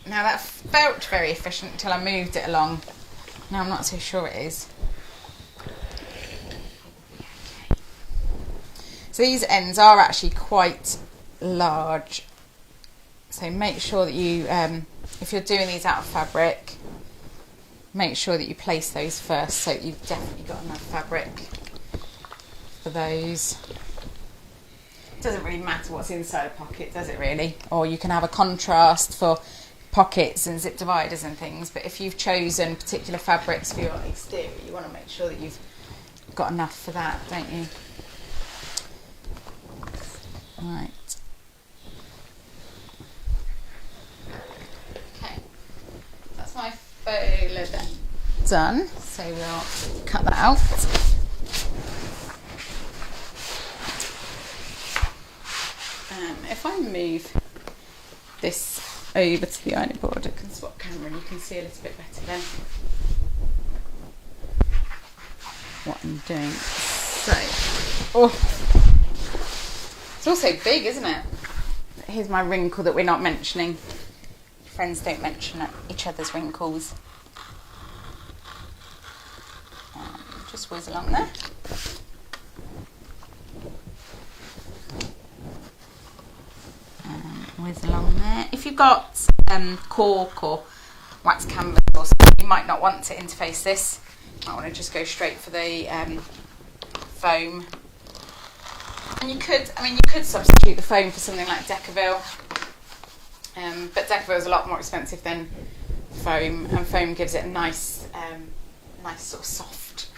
Now that felt very efficient until I moved it along. Now I'm not so sure it is. So these ends are actually quite large. So make sure that you, if you're doing these out of fabric, make sure that you place those first so that you've definitely got enough fabric for those. It doesn't really matter what's inside a pocket, does it really? Or you can have a contrast for pockets and zip dividers and things, but if you've chosen particular fabrics for your exterior, you want to make sure that you've got enough for that, don't you? Right. Okay, that's my faux leather done, so we'll cut that out. If I move this over to the ironing board, I can swap camera and you can see a little bit better then what I'm doing. So, it's also big, isn't it? Here's my wrinkle that we're not mentioning. Friends don't mention each other's wrinkles. Just whiz along there. Whiz along there. If you've got cork or wax canvas or something, you might not want to interface this. You might want to just go straight for the foam. And you could substitute the foam for something like Decaville, but Decaville is a lot more expensive than foam, and foam gives it a nice sort of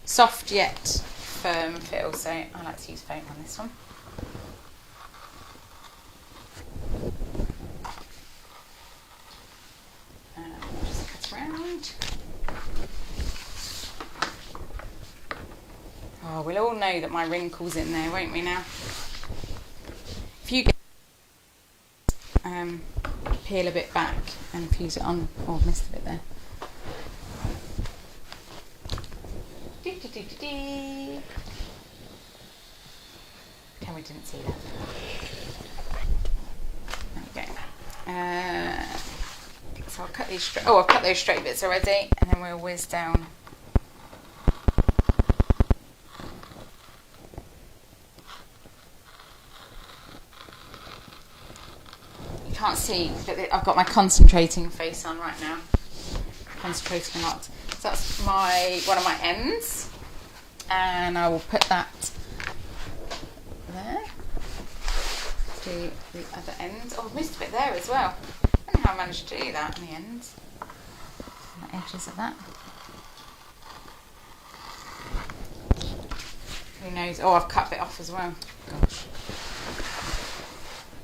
soft yet firm feel. So I like to use foam on this one. Just cut around. Oh, we'll all know that my wrinkle's in there, won't we now? If you get peel a bit back and fuse it on. Oh, I've missed a bit there. didn't see that. There we go. So I'll cut these straight. Oh, I've cut those straight bits already, and then we'll whiz down. You can't see, but I've got my concentrating face on right now. Concentrating a lot. So that's one of my ends, and I will put that there. Do the other end. Oh, I've missed a bit there as well. I don't know how I managed to do that on the ends. The edges of that. Who knows? Oh, I've cut a bit off as well. Gosh.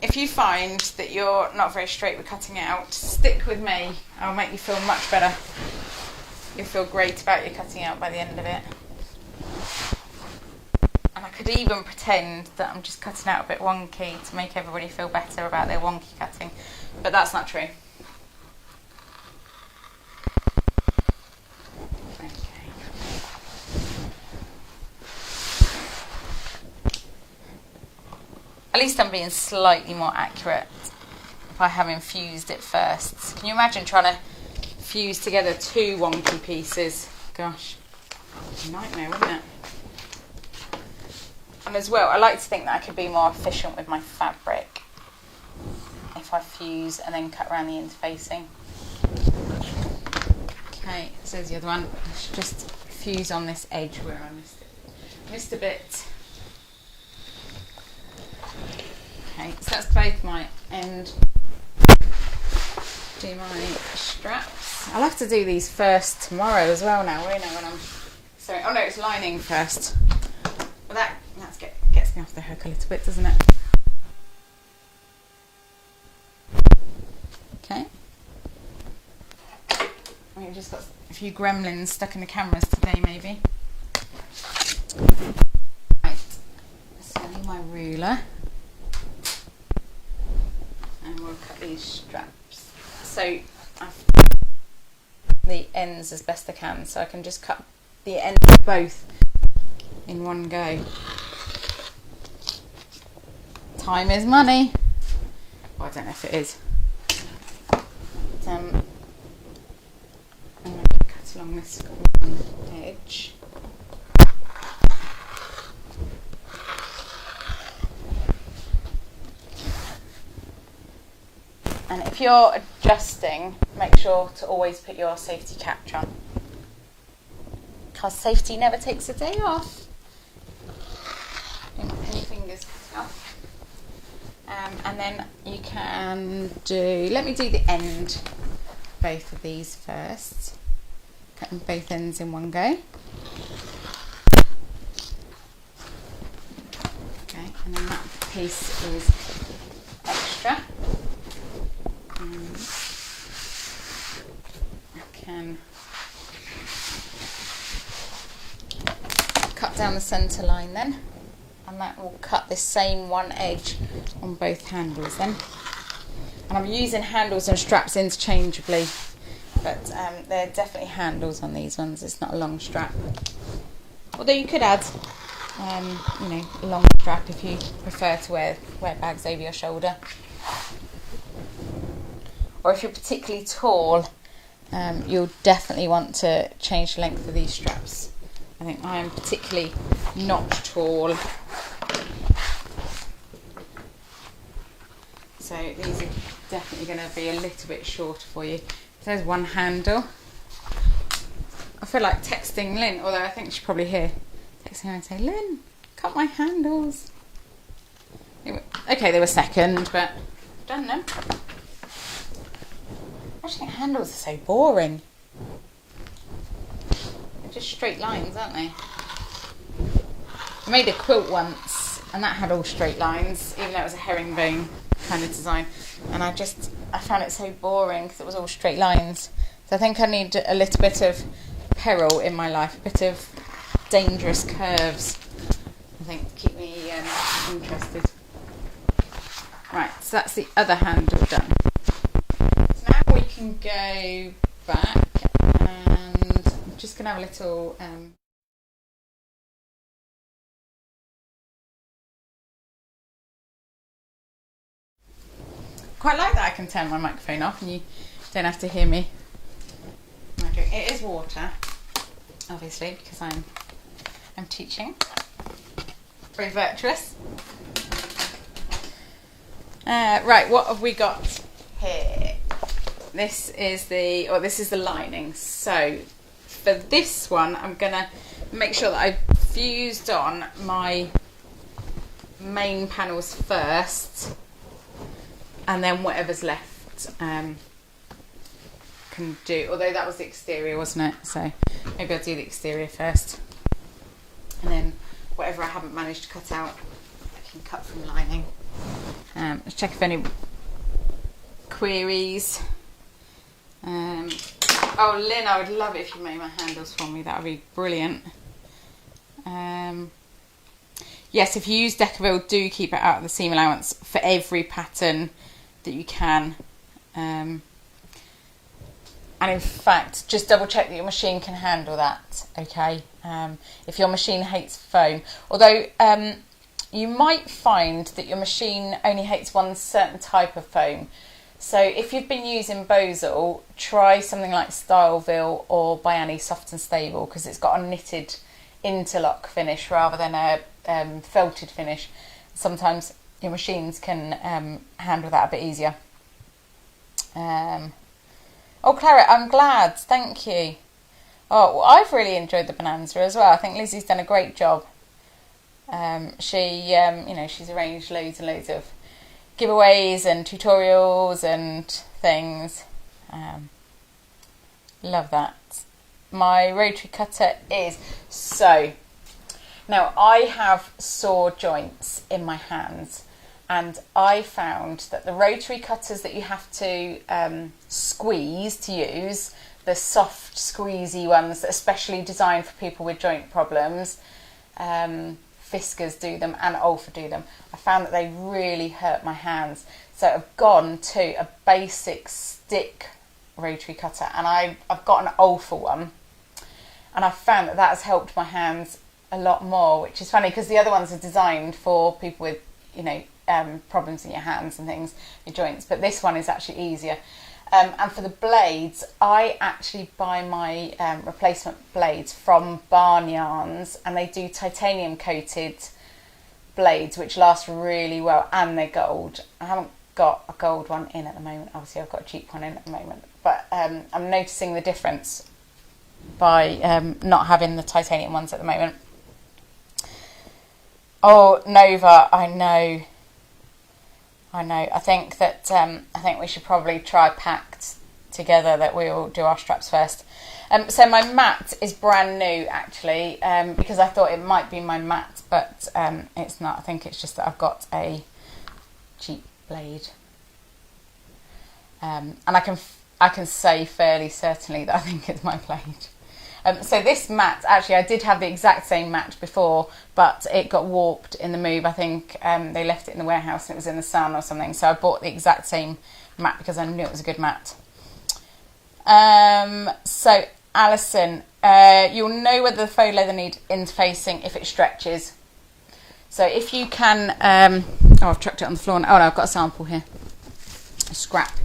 If you find that you're not very straight with cutting out, stick with me. I'll make you feel much better. You'll feel great about your cutting out by the end of it. And I could even pretend that I'm just cutting out a bit wonky to make everybody feel better about their wonky cutting. But that's not true. At least I'm being slightly more accurate if I have infused it first. Can you imagine trying to fuse together two wonky pieces? Gosh, a nightmare, wouldn't it? And as well, I like to think that I could be more efficient with my fabric if I fuse and then cut around the interfacing. Okay, so there's the other one. I should just fuse on this edge where I missed it. Missed a bit. Okay, so that's both my end. Do my straps. I'll have to do these first tomorrow as well now, won't I? When I'm sorry. Oh no, it's lining first. Well, that gets me off the hook a little bit, doesn't it? Okay. We've just got a few gremlins stuck in the cameras today, maybe. Right. So I need my ruler. And we'll cut these straps. So I've the ends as best I can, so I can just cut the ends of both in one go. Time is money. Well, I don't know if it is. But, I'm going to cut along this one edge. And if you're adjusting, make sure to always put your safety capture on. Because safety never takes a day off. Don't want any fingers cut off. And then you can let me do the end, both of these first. Cutting both ends in one go. Okay, and then that piece is extra. I can cut down the centre line then, and that will cut this same one edge on both handles then. And I'm using handles and straps interchangeably, but they're definitely handles on these ones. It's not a long strap, although you could add a long strap if you prefer to wear bags over your shoulder. Or if you're particularly tall, you'll definitely want to change the length of these straps. I think I am particularly not tall. So these are definitely going to be a little bit shorter for you. There's one handle. I feel like texting Lynn, although I think she's probably here. Texting her and say, Lynn, cut my handles. Okay, they were second, but I've done them. I just think handles are so boring. They're just straight lines, aren't they? I made a quilt once, and that had all straight lines, even though it was a herringbone kind of design. And I found it so boring because it was all straight lines. So I think I need a little bit of peril in my life, a bit of dangerous curves. I think keep me interested. Right, so that's the other handle done. We can go back, and I'm just going to have a little quite like that I can turn my microphone off and you don't have to hear me. It is water, obviously, because I'm teaching. Very virtuous. Right, what have we got here? This is the lining. So for this one, I'm gonna make sure that I fused on my main panels first, and then whatever's left can do. Although that was the exterior, wasn't it? So maybe I'll do the exterior first, and then whatever I haven't managed to cut out, I can cut from lining. Let's check if any queries. Oh, Lynn, I would love it if you made my handles for me. That would be brilliant. Yes, if you use Decaville, do keep it out of the seam allowance for every pattern that you can. And in fact, just double check that your machine can handle that, okay? If your machine hates foam, although you might find that your machine only hates one certain type of foam. So if you've been using Bosal, try something like Styleville or Bayani Soft and Stable, because it's got a knitted interlock finish rather than a felted finish. Sometimes your machines can handle that a bit easier. Oh, Claret, I'm glad. Thank you. Oh, well, I've really enjoyed the Bonanza as well. I think Lizzie's done a great job. She's arranged loads and loads of giveaways and tutorials and things. Love that. My rotary cutter is so. Now I have sore joints in my hands, and I found that the rotary cutters that you have to squeeze to use, the soft squeezy ones that are specially designed for people with joint problems, Fiskars do them and Olfa do them. I found that they really hurt my hands, so I've gone to a basic stick rotary cutter, and I've got an Olfa one, and I've found that has helped my hands a lot more, which is funny because the other ones are designed for people with problems in your hands and things, your joints, but this one is actually easier. And for the blades, I actually buy my replacement blades from Barn Yarns, and they do titanium coated blades which last really well, and they're gold. I haven't got a gold one in at the moment, obviously I've got a cheap one in at the moment, but I'm noticing the difference by not having the titanium ones at the moment. Oh, Nova, I know. I think we should probably try packed together, that we'll do our straps first. So my mat is brand new actually, because I thought it might be my mat, but it's not. I think it's just that I've got a cheap blade, and I can say fairly certainly that I think it's my blade. So this mat, actually I did have the exact same mat before, but it got warped in the move. I think they left it in the warehouse and it was in the sun or something, so I bought the exact same mat because I knew it was a good mat. So Alison, you'll know whether the faux leather needs interfacing if it stretches. So if you can, I've chucked it on the floor. Oh no, I've got a sample here, a scrap.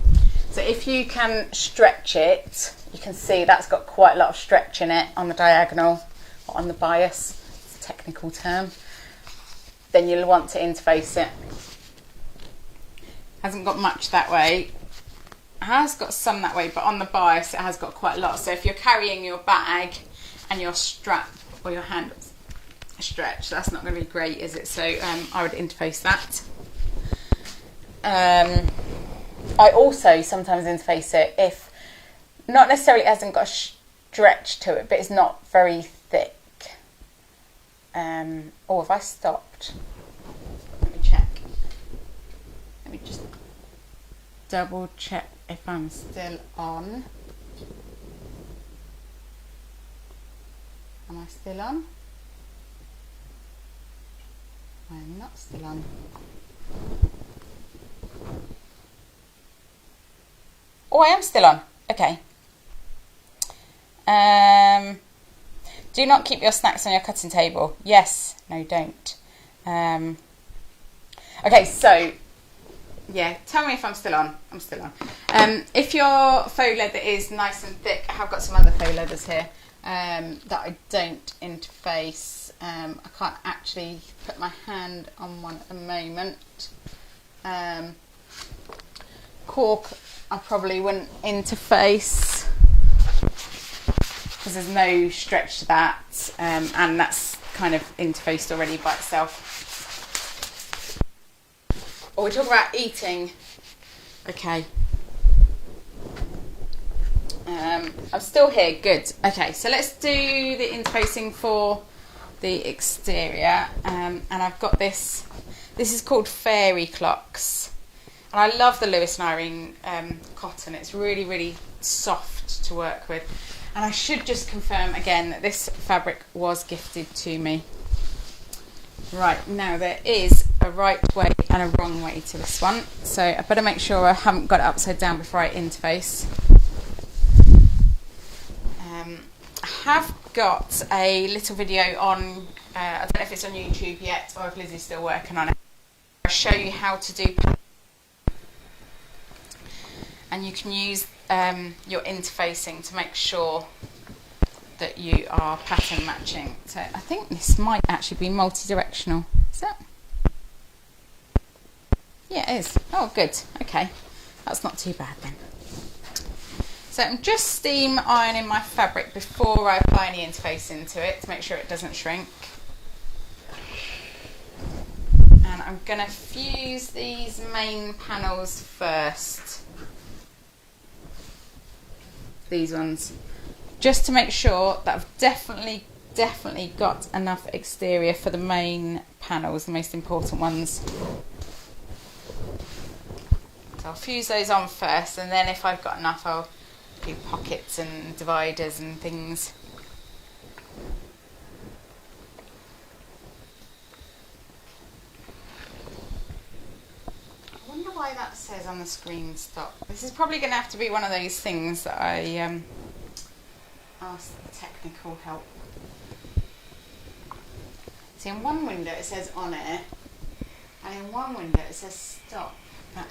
So if you can stretch it, you can see that's got quite a lot of stretch in it on the diagonal, or on the bias, it's a technical term. Then you'll want to interface it. Hasn't got much that way. It has got some that way, but on the bias it has got quite a lot. So if you're carrying your bag and your strap or your handles stretch, that's not going to be great, is it? So I would interface that. I also sometimes interface it if, not necessarily it hasn't got a stretch to it, but it's not very thick. Oh, have I stopped? Let me check. Let me just double check if I'm still on. Am I still on? I'm not still on. Oh, I am still on. Okay. Do not keep your snacks on your cutting table. Yes. No, don't. Okay, so Yeah, tell me if I'm still on. I'm still on. If your faux leather is nice and thick, I have got some other faux leathers here that I don't interface. I can't actually put my hand on one at the moment. Cork, I probably wouldn't interface because there's no stretch to that, and that's kind of interfaced already by itself. Oh, we talk about eating. Okay. I'm still here. Good. Okay, so let's do the interfacing for the exterior. And I've got this. This is called Fairy Clocks. And I love the Lewis and Irene cotton. It's really, really soft to work with. And I should just confirm again that this fabric was gifted to me. Right, now there is a right way and a wrong way to this one, so I better make sure I haven't got it upside down before I interface. I have got a little video on, I don't know if it's on YouTube yet or if Lizzie's still working on it. I'll show you how to do, and you can use your interfacing to make sure that you are pattern matching. So I think this might actually be multi-directional. Is that? Yeah, it is. Oh, good. Okay, that's not too bad then. So I'm just steam ironing my fabric before I apply any interface into it to make sure it doesn't shrink. And I'm going to fuse these main panels first. These ones. Just to make sure that I've definitely got enough exterior for the main panels, the most important ones. So I'll fuse those on first, and then if I've got enough, I'll do pockets and dividers and things. I wonder why that says on the screen stop. This is probably going to have to be one of those things that I ask technical help. See, in one window it says on air, and in one window it says stop. But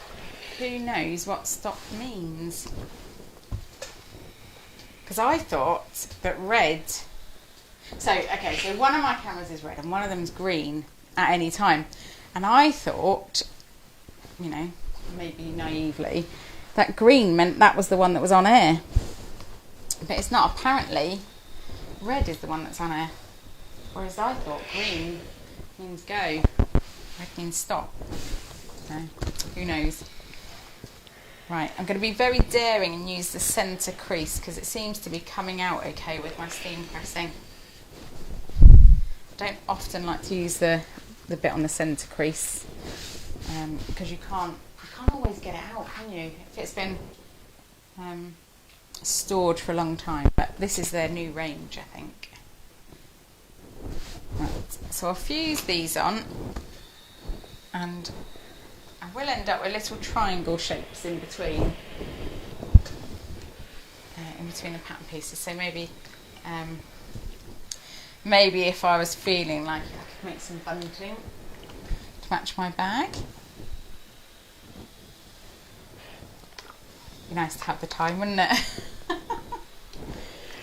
who knows what stop means? Because I thought that red. So okay, so one of my cameras is red and one of them is green at any time, and I thought, you know, maybe naively, that green meant that was the one that was on air. But it's not. Apparently red is the one that's on air, whereas I thought green means go, red means stop. So who knows. Right, I'm going to be very daring and use the centre crease because it seems to be coming out okay with my steam pressing. I don't often like to use the bit on the centre crease because you can't always get it out, can you, if it's been stored for a long time. But this is their new range, I think. Right, so I'll fuse these on, and I will end up with little triangle shapes in between the pattern pieces. So maybe if I was feeling like I could make some bunting to match my bag. Be nice to have the time, wouldn't it? I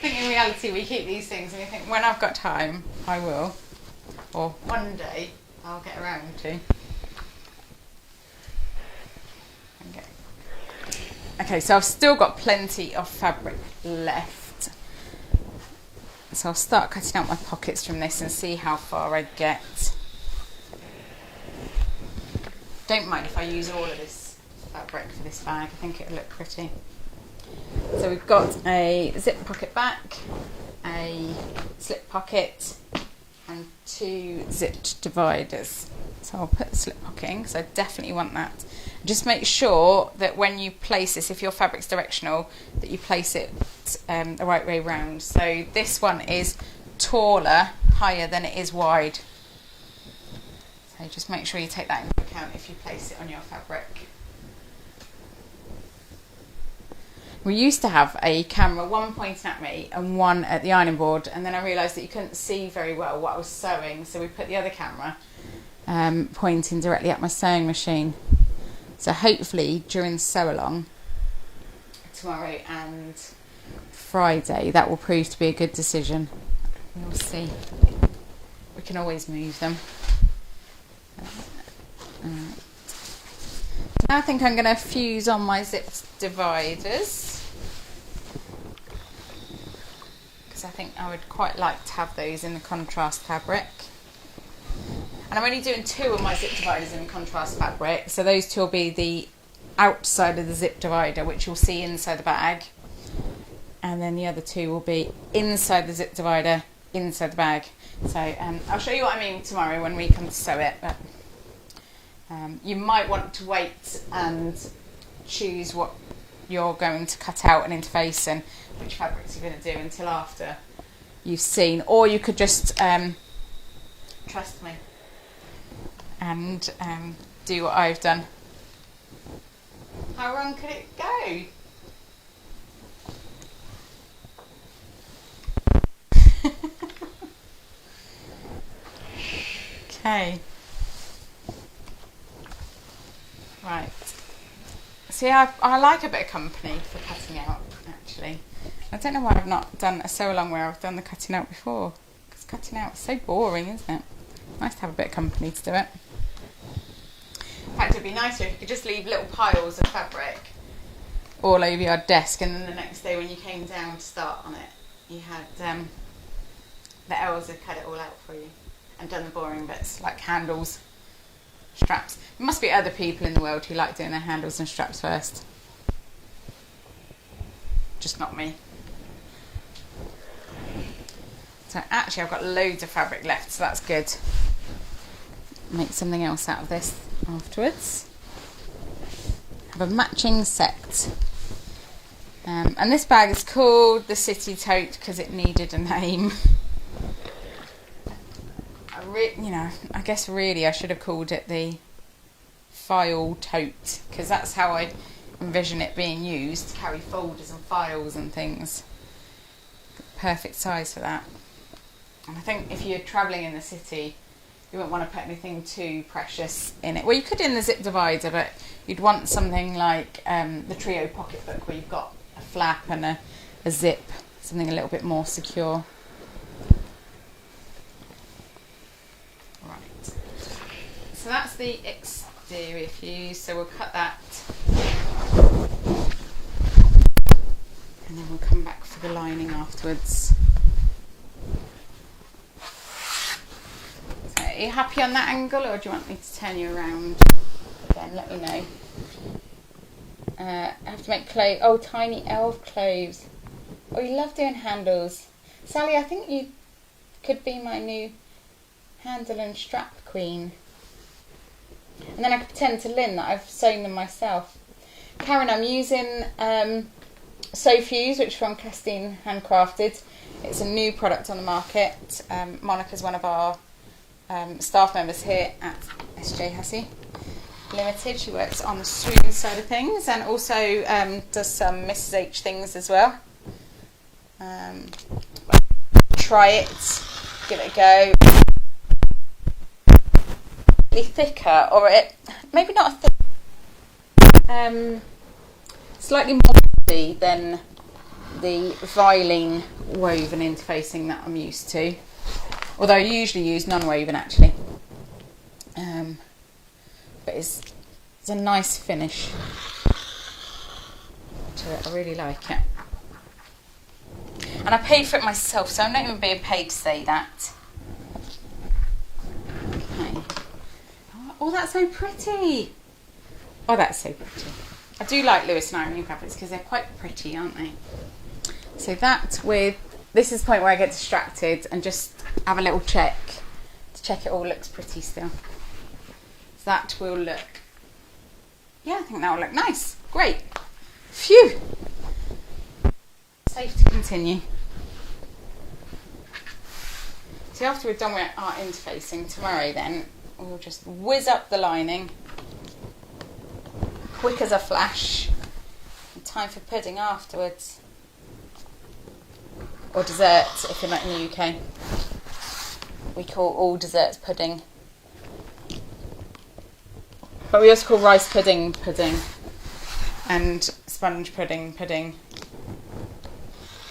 think in reality we keep these things and we think when I've got time I will, or one day I'll get around to. Okay, so I've still got plenty of fabric left, so I'll start cutting out my pockets from this and see how far I get. Don't mind if I use all of this fabric for this bag, I think it'll look pretty. So we've got a zip pocket back, a slip pocket and 2 zipped dividers. So I'll put the slip pocket in because I definitely want that. Just make sure that when you place this, if your fabric's directional, that you place it the right way round. So this one is taller, higher than it is wide. So just make sure you take that into account if you place it on your fabric. We used to have a camera, one pointing at me and one at the ironing board, and then I realised that you couldn't see very well what I was sewing, so we put the other camera pointing directly at my sewing machine. So hopefully during the sew along tomorrow and Friday, that will prove to be a good decision. We'll see. We can always move them. Now I think I'm going to fuse on my zipped dividers, because I think I would quite like to have those in the contrast fabric. And I'm only doing 2 of my zip dividers in contrast fabric, so those 2 will be the outside of the zip divider, which you'll see inside the bag, and then the other 2 will be inside the zip divider, inside the bag. So I'll show you what I mean tomorrow when we come to sew it, but you might want to wait and choose what you're going to cut out and interface and which fabrics you're going to do until after you've seen, or you could just trust me and do what I've done. How wrong could it go? Okay. Right. See, I like a bit of company for cutting out, actually. I don't know why I've not done a sew along where I've done the cutting out before, because cutting out is so boring, isn't it? Nice to have a bit of company to do it. In fact, it'd be nicer if you could just leave little piles of fabric all over your desk, and then the next day when you came down to start on it, you had the elves had cut it all out for you and done the boring bits, like handles, straps. There must be other people in the world who like doing their handles and straps first. Just not me. So actually I've got loads of fabric left, so that's good. Make something else out of this afterwards. Have a matching set. And this bag is called the City Tote because it needed a name. I guess really I should have called it the File Tote, because that's how I envision it being used, to carry folders and files and things. Perfect size for that. And I think if you're travelling in the city, you wouldn't want to put anything too precious in it. Well, you could in the zip divider, but you'd want something like the Trio pocketbook, where you've got a flap and a zip, something a little bit more secure. Right. So that's the exterior fuse, so we'll cut that. And then we'll come back for the lining afterwards. So are you happy on that angle, or do you want me to turn you around? Again, let me know. I have to make clothes. Oh, tiny elf clothes. Oh, you love doing handles. Sally, I think you could be my new handle and strap queen. And then I could pretend to Lynn that I've sewn them myself. Karen, I'm using Sew Fuse, which is from Christine Handcrafted. It's a new product on the market. Monica's one of our staff members here at SJ Hussey Limited. She works on the swoon side of things, and also does some Mrs H things as well. Try it, give it a go. Thicker, or it maybe not thick, slightly more heavy than the Vilene woven interfacing that I'm used to, although I usually use non-woven actually, but it's a nice finish to it. I really like it, and I paid for it myself, so I'm not even being paid to say that. Okay. Oh, that's so pretty. Oh, that's so pretty. I do like Lewis and Irene fabrics because they're quite pretty, aren't they? So this is the point where I get distracted and just have a little check to check it all looks pretty still. So that will look, yeah, I think that will look nice. Great. Phew. Safe to continue. So after we've done with our interfacing tomorrow, then we'll just whiz up the lining, quick as a flash, and time for pudding afterwards, or dessert if you're not in the UK. We call all desserts pudding. But we also call rice pudding pudding and sponge pudding pudding.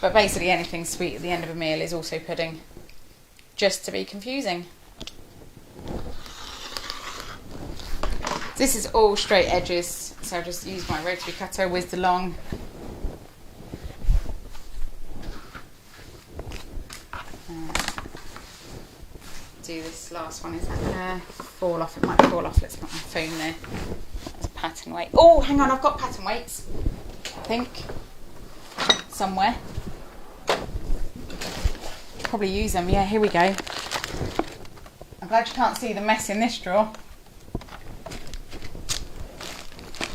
But basically anything sweet at the end of a meal is also pudding, just to be confusing. This is all straight edges, so I'll just use my rotary cutter, whizzed along. Do this last one, is that going to fall off? It might fall off. Let's put my phone there. That's pattern weight. Oh, hang on, I've got pattern weights, I think, somewhere. Probably use them. Yeah, here we go. I'm glad you can't see the mess in this drawer.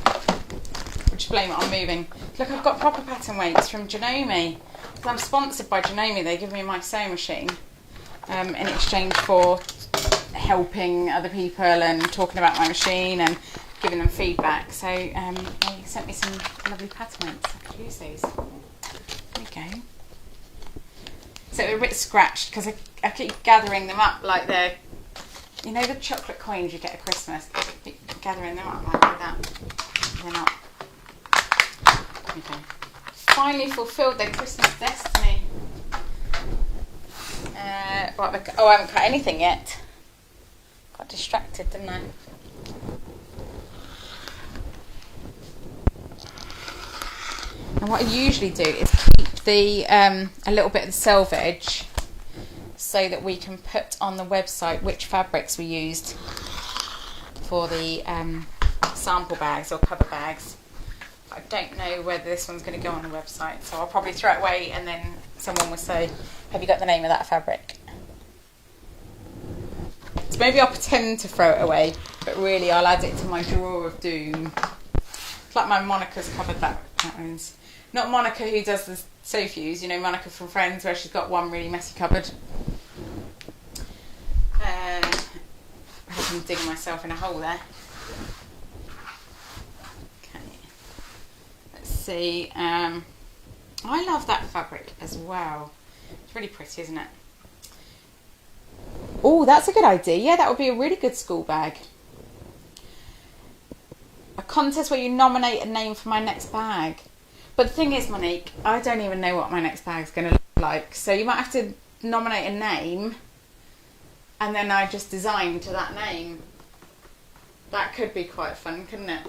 We'll just blame it on moving. Look, I've got proper pattern weights from Janome. I'm sponsored by Janome. They give me my sewing machine in exchange for helping other people and talking about my machine and giving them feedback. So they sent me some lovely pattern weights. I could use these. There we go. So they're a bit scratched because I keep gathering them up like they're, you know, the chocolate coins you get at Christmas. I keep gathering them up like that. They're not. Okay. Finally fulfilled their Christmas destiny. Oh, I haven't cut anything yet. Got distracted, didn't I? And what I usually do is keep the a little bit of the selvage so that we can put on the website which fabrics we used for the sample bags or cover bags. I don't know whether this one's going to go on the website, so I'll probably throw it away and then someone will say, have you got the name of that fabric? So maybe I'll pretend to throw it away, but really I'll add it to my drawer of doom. It's like my Monica's covered that patterns. Not Monica who does the sew fuse, you know, Monica from Friends, where she's got one really messy cupboard. I'm digging myself in a hole there. Okay. Let's see. I love that fabric as well. It's really pretty, isn't it? Oh, that's a good idea. Yeah, that would be a really good school bag. A contest where you nominate a name for my next bag. But the thing is, Monique, I don't even know what my next bag's going to look like. So you might have to nominate a name and then I just design to that name. That could be quite fun, couldn't it?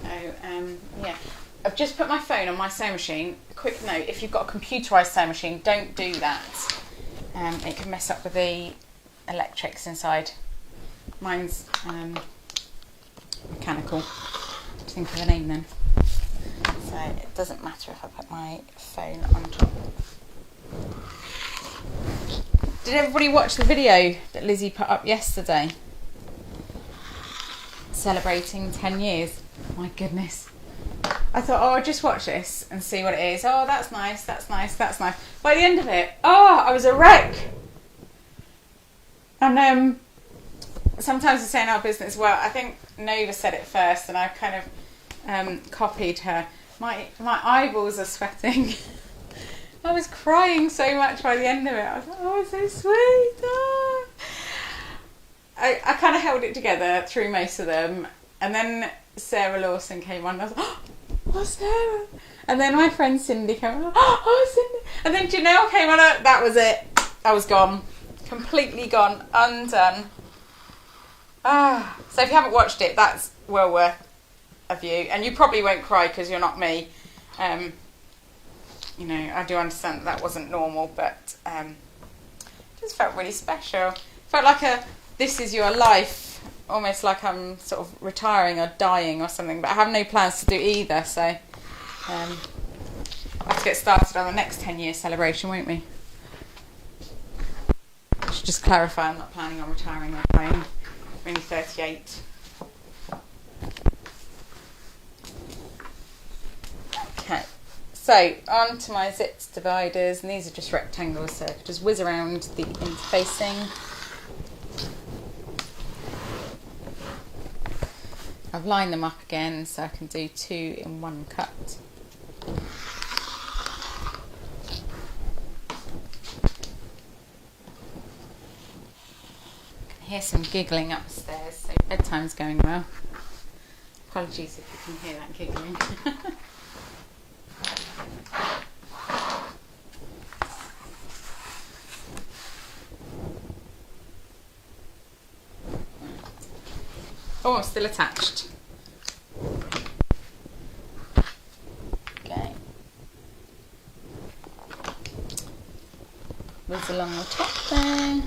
So, yeah. I've just put my phone on my sewing machine. A quick note, if you've got a computerised sewing machine, don't do that. It can mess up with the electrics inside. Mine's mechanical. Think of a name then. So it doesn't matter if I put my phone on top. Did everybody watch the video that Lizzie put up yesterday? Celebrating 10 years. My goodness. I thought, oh, I'll just watch this and see what it is. Oh, that's nice, that's nice, that's nice. By the end of it, oh, I was a wreck. And sometimes we say in our business, well, I think Nova said it first and I kind of copied her. My eyeballs are sweating. I was crying so much by the end of it. I was like, oh, it's so sweet. Oh. I kind of held it together through most of them. And then Sarah Lawson came on and I was like, oh, Sarah. And then my friend Cindy came on, oh, Cindy. And then Janelle came on, that was it. I was gone. Completely gone. Undone. So if you haven't watched it, that's well worth a view. And you probably won't cry because you're not me. You know, I do understand that wasn't normal, but it just felt really special. Felt like a this is your life, almost like I'm sort of retiring or dying or something, but I have no plans to do either, so I'll have to get started on the next 10-year celebration, won't we? I should just clarify, I'm not planning on retiring or dying. I'm only 38. Okay. So, on to my zips dividers, and these are just rectangles, so I could just whiz around the interfacing. I've lined them up again, so I can do 2 in 1 cut. I can hear some giggling upstairs, so Bedtime's going well. Apologies if you can hear that giggling. Oh, it's still attached. Okay. Goes along the top there.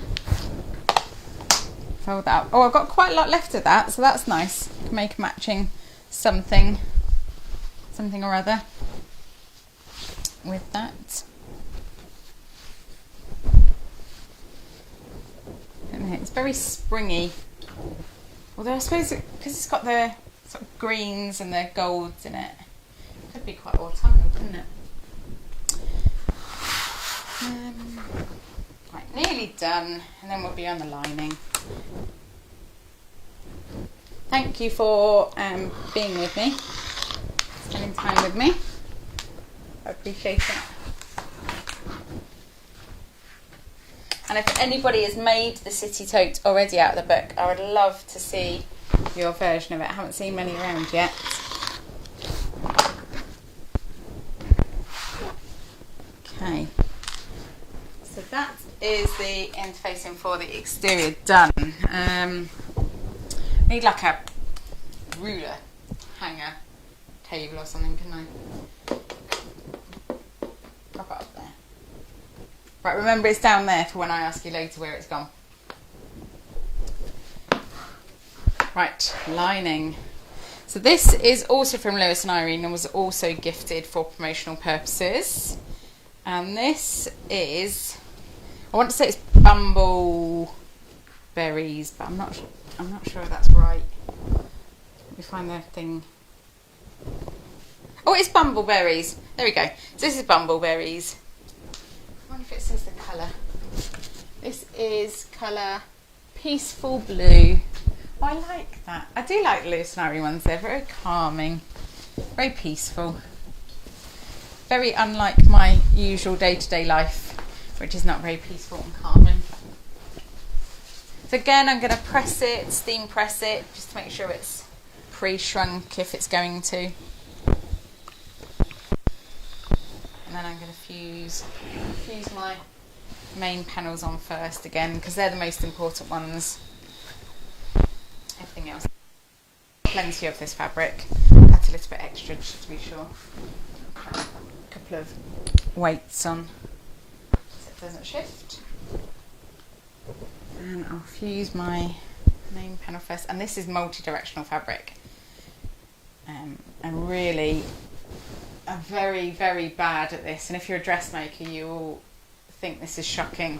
Fold that up. Oh, I've got quite a lot left of that, so that's nice. Can make a matching something or other with that. It's very springy. Although I suppose because it's got the sort of greens and the golds in it, could be quite autumnal, couldn't it? Right, nearly done, and then we'll be on the lining. Thank you for being with me, spending time with me. I appreciate it. And if anybody has made the City Tote already out of the book, I would love to see your version of it. I haven't seen many around yet. Okay. So that is the interfacing for the exterior done. Need like a ruler hanger table or something, can I? Pop it up there. Right, remember it's down there for when I ask you later where it's gone. Right, lining. So this is also from Lewis and Irene and was also gifted for promotional purposes. And this is, I want to say it's bumbleberries, but I'm not sure if that's right. Let me find the thing. Oh, it's bumbleberries. There we go. So this is bumbleberries. I wonder if it says the colour. This is colour Peaceful Blue. Oh, I like that. I do like Lewis and Irene ones. They're very calming, very peaceful. Very unlike my usual day-to-day life, which is not very peaceful and calming. So again, I'm going to press it, steam press it, just to make sure it's pre-shrunk if it's going to. And then I'm going to fuse my main panels on first again, because they're the most important ones. Everything else. Plenty of this fabric. Cut a little bit extra just to be sure. A couple of weights on so it doesn't shift. And I'll fuse my main panel first. And this is multi-directional fabric. And really, I'm very, very bad at this. And if you're a dressmaker, you will think this is shocking.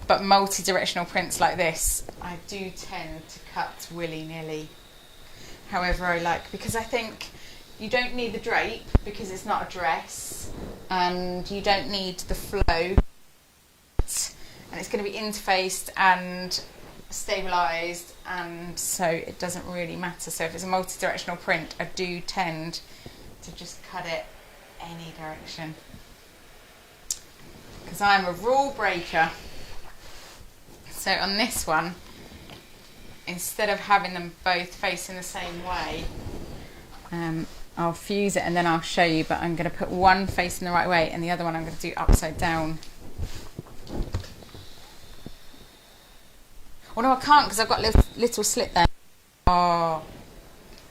But multi-directional prints like this, I do tend to cut willy-nilly. However I like, because I think you don't need the drape because it's not a dress, and you don't need the flow, and it's going to be interfaced and stabilised, and so it doesn't really matter. So if it's a multi-directional print, I do tend to just cut it any direction because I'm a rule breaker. So on this one, instead of having them both facing the same way, I'll fuse it and then I'll show you, but I'm going to put one facing the right way and the other one I'm going to do upside down. Oh no, I can't because I've got a little slit there. Oh,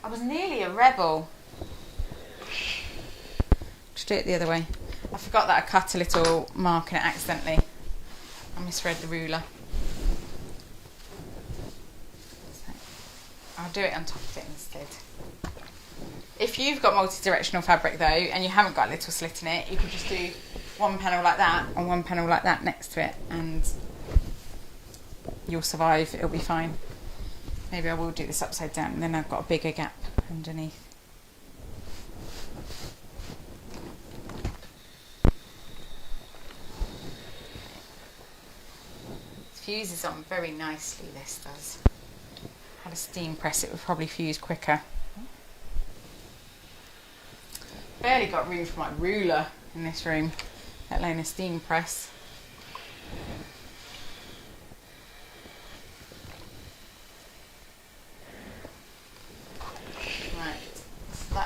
I was nearly a rebel. Just do it the other way. I forgot that I cut a little mark in it accidentally. I misread the ruler. I'll do it on top of it instead. If you've got multi-directional fabric though and you haven't got a little slit in it, you could just do one panel like that and one panel like that next to it and you'll survive, it'll be fine. Maybe I will do this upside down and then I've got a bigger gap underneath. It fuses on very nicely, this does. Had a steam press, it would probably fuse quicker. Barely got room for my ruler in this room, let alone a steam press.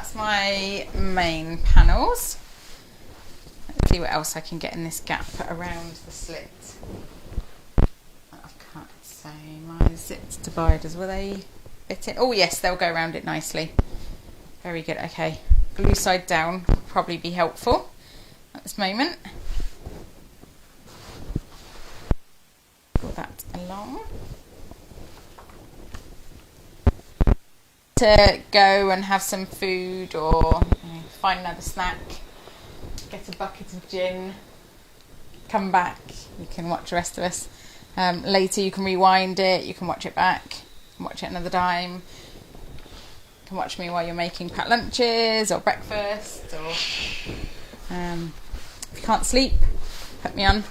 that's my main panels. Let's see what else I can get in this gap around the slit. I've cut, so my zipped dividers, will they fit in? Oh yes, they'll go around it nicely. Very good, okay. Glue side down will probably be helpful at this moment. Pull that along. To go and have some food or find another snack, get a bucket of gin, come back, you can watch the rest of us. Later you can rewind it, you can watch it back, you can watch it another time, you can watch me while you're making packed lunches or breakfast, or if you can't sleep, put me on.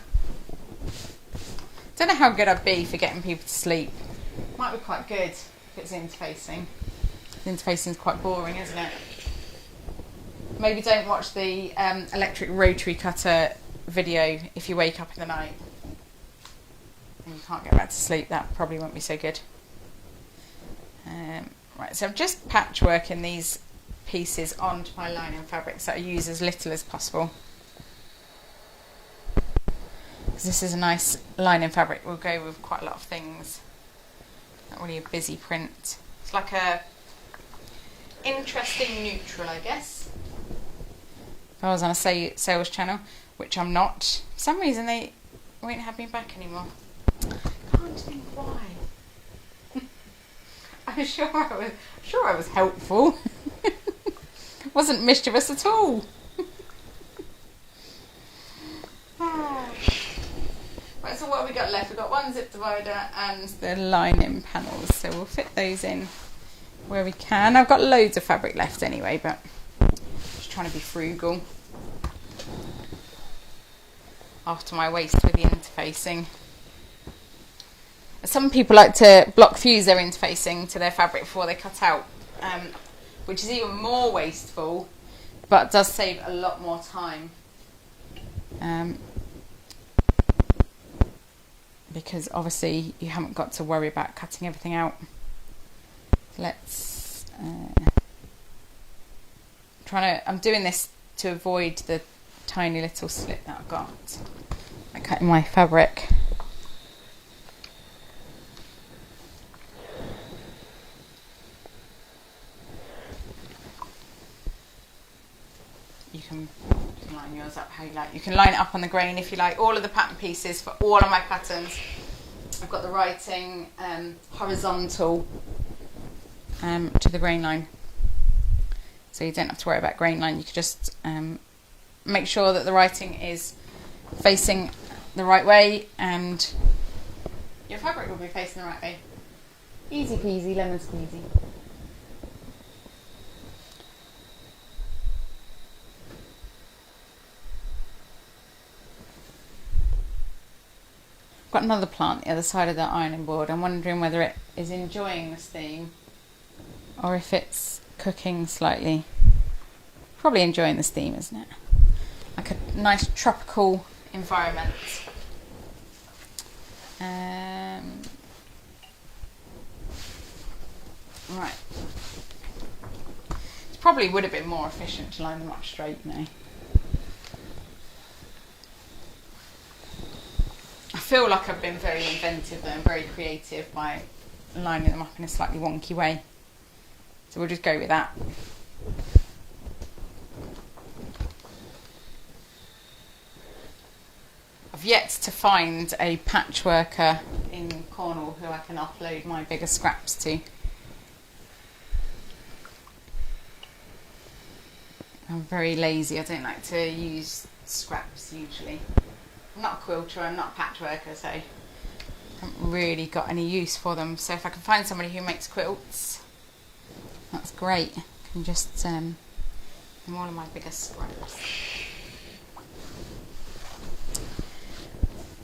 Don't know how good I'd be for getting people to sleep. Might be quite good if it's interfacing. Interfacing is quite boring, isn't it? Maybe don't watch the electric rotary cutter video if you wake up in the night and you can't get back to sleep. That probably won't be so good. Right, so I'm just patchworking these pieces onto my lining fabric so I use as little as possible. Because this is a nice lining fabric, will go with quite a lot of things. Not really a busy print. It's like a interesting neutral, I guess. If I was on a sales channel, which I'm not, for some reason they won't have me back anymore. Can't think why. I'm sure I was helpful. Wasn't mischievous at all. Right, so what have we got left? We've got one zip divider and the lining panels, so we'll fit those in where we can. I've got loads of fabric left anyway, but just trying to be frugal after my waste with the interfacing. Some people like to block fuse their interfacing to their fabric before they cut out, which is even more wasteful but does save a lot more time, because obviously you haven't got to worry about cutting everything out. Let's I'm doing this to avoid the tiny little slit that I've got. I'm cutting my fabric. You can line yours up how you like. You can line it up on the grain if you like. All of the pattern pieces for all of my patterns, I've got the writing horizontal to the grain line, so you don't have to worry about grain line. You can just make sure that the writing is facing the right way and your fabric will be facing the right way. Easy peasy, lemon squeezy. I've got another plant the other side of the ironing board. I'm wondering whether it is enjoying the steam or if it's cooking slightly. Probably enjoying the steam, isn't it? Like a nice tropical environment. Right. It probably would have been more efficient to line them up straight now. I feel like I've been very inventive and very creative by lining them up in a slightly wonky way. So we'll just go with that. I've yet to find a patchworker in Cornwall who I can offload my bigger scraps to. I'm very lazy. I don't like to use scraps usually. I'm not a quilter, I'm not a patchworker, so I haven't really got any use for them. So if I can find somebody who makes quilts, that's great. I can just them all of my bigger scraps.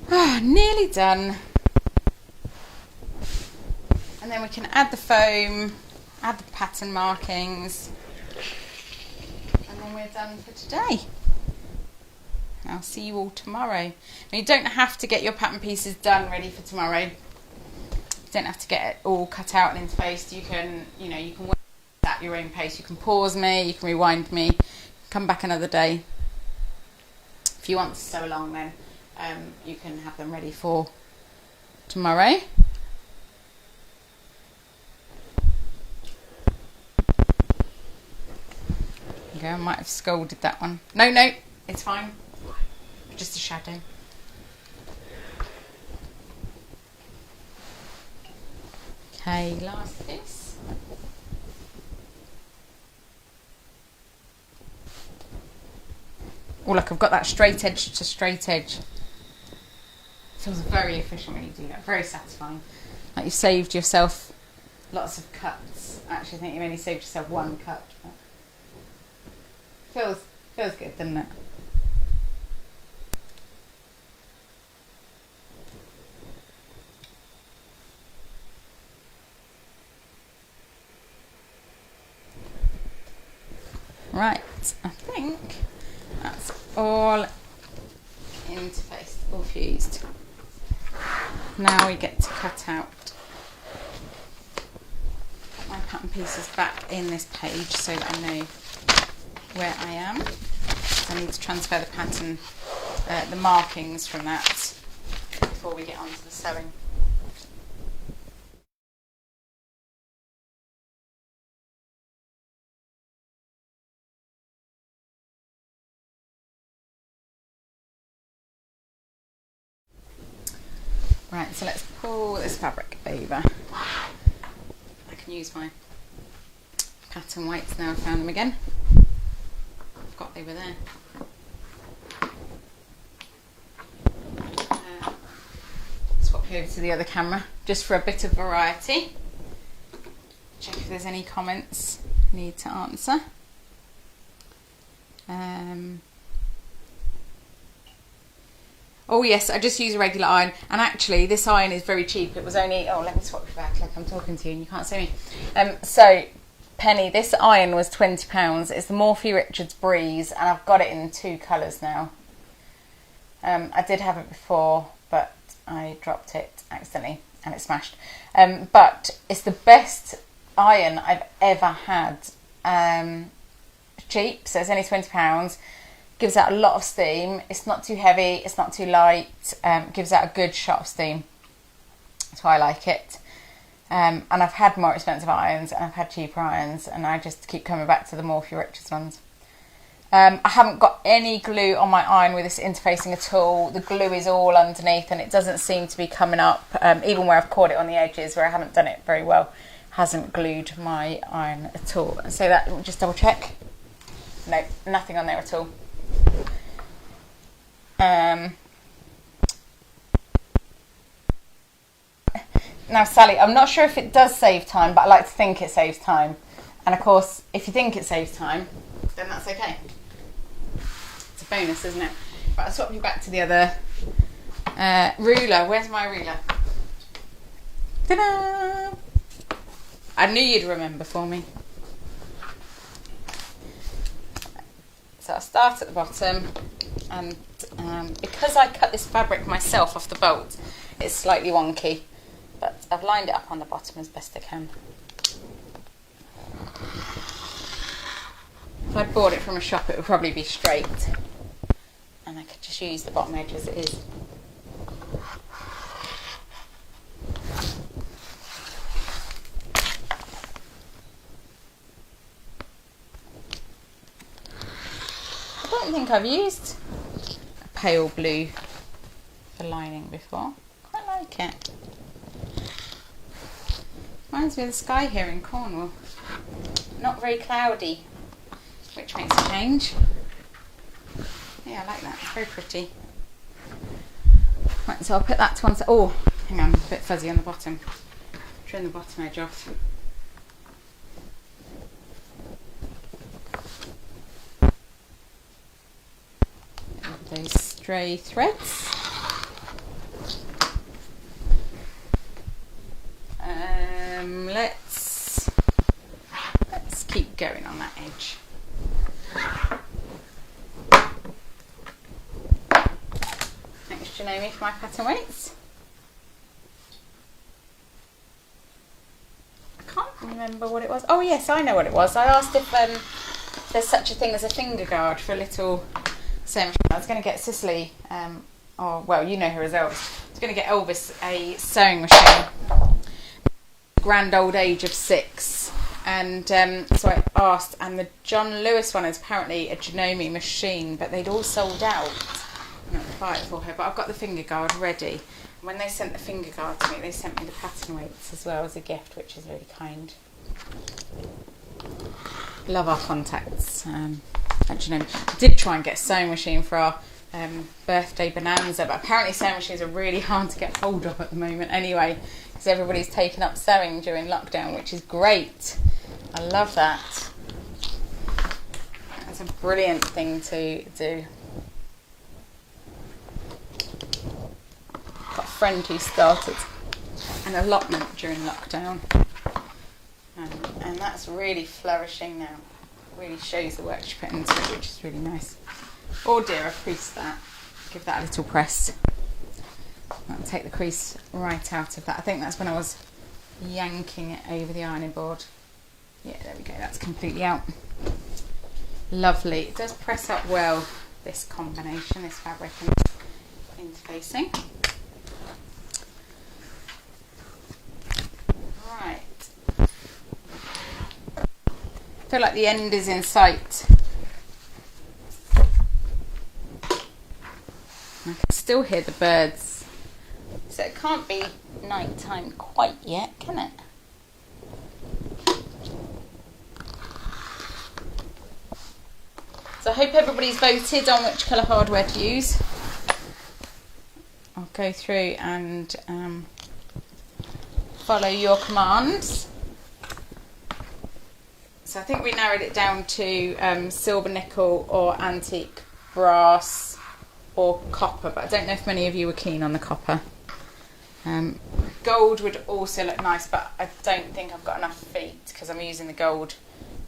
Nearly done. And then we can add the foam, add the pattern markings, and then we're done for today. I'll see you all tomorrow. Now, you don't have to get your pattern pieces done ready for tomorrow. You don't have to get it all cut out and interfaced. You can, you can work that your own pace. You can pause me, you can rewind me, come back another day. If you want to sew along, then you can have them ready for tomorrow. Okay, I might have scolded that one. No, it's fine. Just a shadow. Okay, last piece. Oh look, I've got that straight edge to straight edge. Feels very efficient when you do that, very satisfying. Like you've saved yourself lots of cuts. Actually, I think you've only saved yourself one cut. But feels good, doesn't it? Right, I think that's all interfaced, all fused. Now we get to cut out. Put my pattern pieces back in this page so that I know where I am. I need to transfer the pattern, the markings from that before we get on to the sewing. Right, so let's pull this fabric over. I can use my pattern weights now. I found them again. Forgot they were there. Swap over to the other camera just for a bit of variety. Check if there's any comments I need to answer. Oh yes, I just use a regular iron, and actually this iron is very cheap. It was only, oh let me swap you back like I'm talking to you and you can't see me. So Penny, this iron was £20. It's the Morphe Richards Breeze, and I've got it in 2 colours now. I did have it before, but I dropped it accidentally and it smashed. But it's the best iron I've ever had. Cheap, so it's only £20. Gives out a lot of steam. It's not too heavy, it's not too light. Gives out a good shot of steam. That's why I like it. And I've had more expensive irons and I've had cheaper irons, and I just keep coming back to the Morphe Richards ones. I haven't got any glue on my iron with this interfacing at all. The glue is all underneath and it doesn't seem to be coming up, even where I've caught it on the edges where I haven't done it very well. Hasn't glued my iron at all. And so that, just double check. No, nothing on there at all. Now Sally, I'm not sure if it does save time, but I like to think it saves time. And of course, if you think it saves time, then that's okay. It's a bonus, isn't it? Right, I'll swap you back to the other ruler. Where's my ruler? Ta-da! I knew you'd remember for me. So I'll start at the bottom, and because I cut this fabric myself off the bolt, it's slightly wonky, but I've lined it up on the bottom as best I can. If I'd bought it from a shop, it would probably be straight, and I could just use the bottom edge as it is. I don't think I've used a pale blue for lining before. Quite like it. Reminds me of the sky here in Cornwall. Not very cloudy, which makes a change. Yeah, I like that. It's very pretty. Right, so I'll put that to one side. Oh, hang on, a bit fuzzy on the bottom. Trim the bottom edge off. Those stray threads. Let's keep going on that edge. Thanks, Janome, for my pattern weights. I can't remember what it was. Oh yes, I know what it was. I asked if there's such a thing as a finger guard for a little sewing machine. I was going to get Cicely, well, you know her as Elvis. I was going to get Elvis a sewing machine. Grand old age of 6. And so I asked, and the John Lewis one is apparently a Janome machine, but they'd all sold out. I'm not buy it for her, but I've got the finger guard ready. When they sent the finger guard to me, they sent me the pattern weights as well as a gift, which is really kind. Love our contacts. Actually, no, I did try and get a sewing machine for our birthday bonanza, but apparently sewing machines are really hard to get hold of at the moment anyway, because everybody's taken up sewing during lockdown, which is great. I love that. That's a brilliant thing to do. Got a friend who started an allotment during lockdown, and that's really flourishing now. Really shows the work she put into it, which is really nice. Oh dear, I've creased that. Give that a little press. I'll take the crease right out of that. I think that's when I was yanking it over the ironing board. Yeah, there we go, that's completely out. Lovely. It does press up well, this combination, this fabric and interfacing. Right. I feel like the end is in sight. I can still hear the birds. So it can't be night time quite yet, can it? So I hope everybody's voted on which colour hardware to use. I'll go through and follow your commands. So I think we narrowed it down to silver, nickel or antique brass or copper, but I don't know if many of you were keen on the copper. Gold would also look nice, but I don't think I've got enough feet because I'm using the gold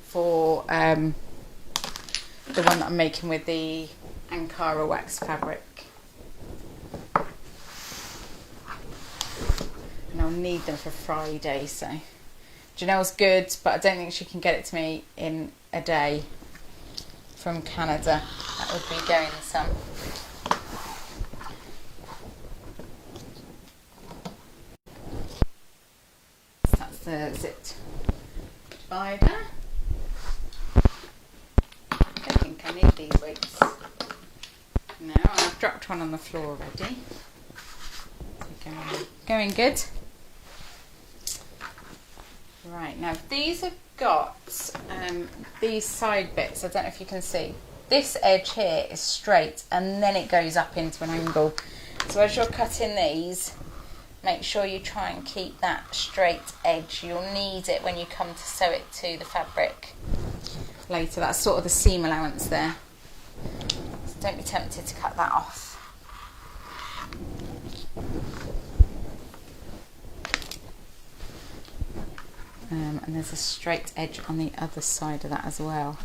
for the one that I'm making with the Ankara wax fabric. And I'll need them for Friday, so Janelle's good, but I don't think she can get it to me in a day from Canada. That would be going some. That's the zipped divider. I don't think I need these weights. No, I've dropped one on the floor already. Going good. Right, now these have got these side bits. I don't know if you can see. This edge here is straight and then it goes up into an angle. So as you're cutting these, make sure you try and keep that straight edge. You'll need it when you come to sew it to the fabric later. That's sort of the seam allowance there. So don't be tempted to cut that off. And there's a straight edge on the other side of that as well.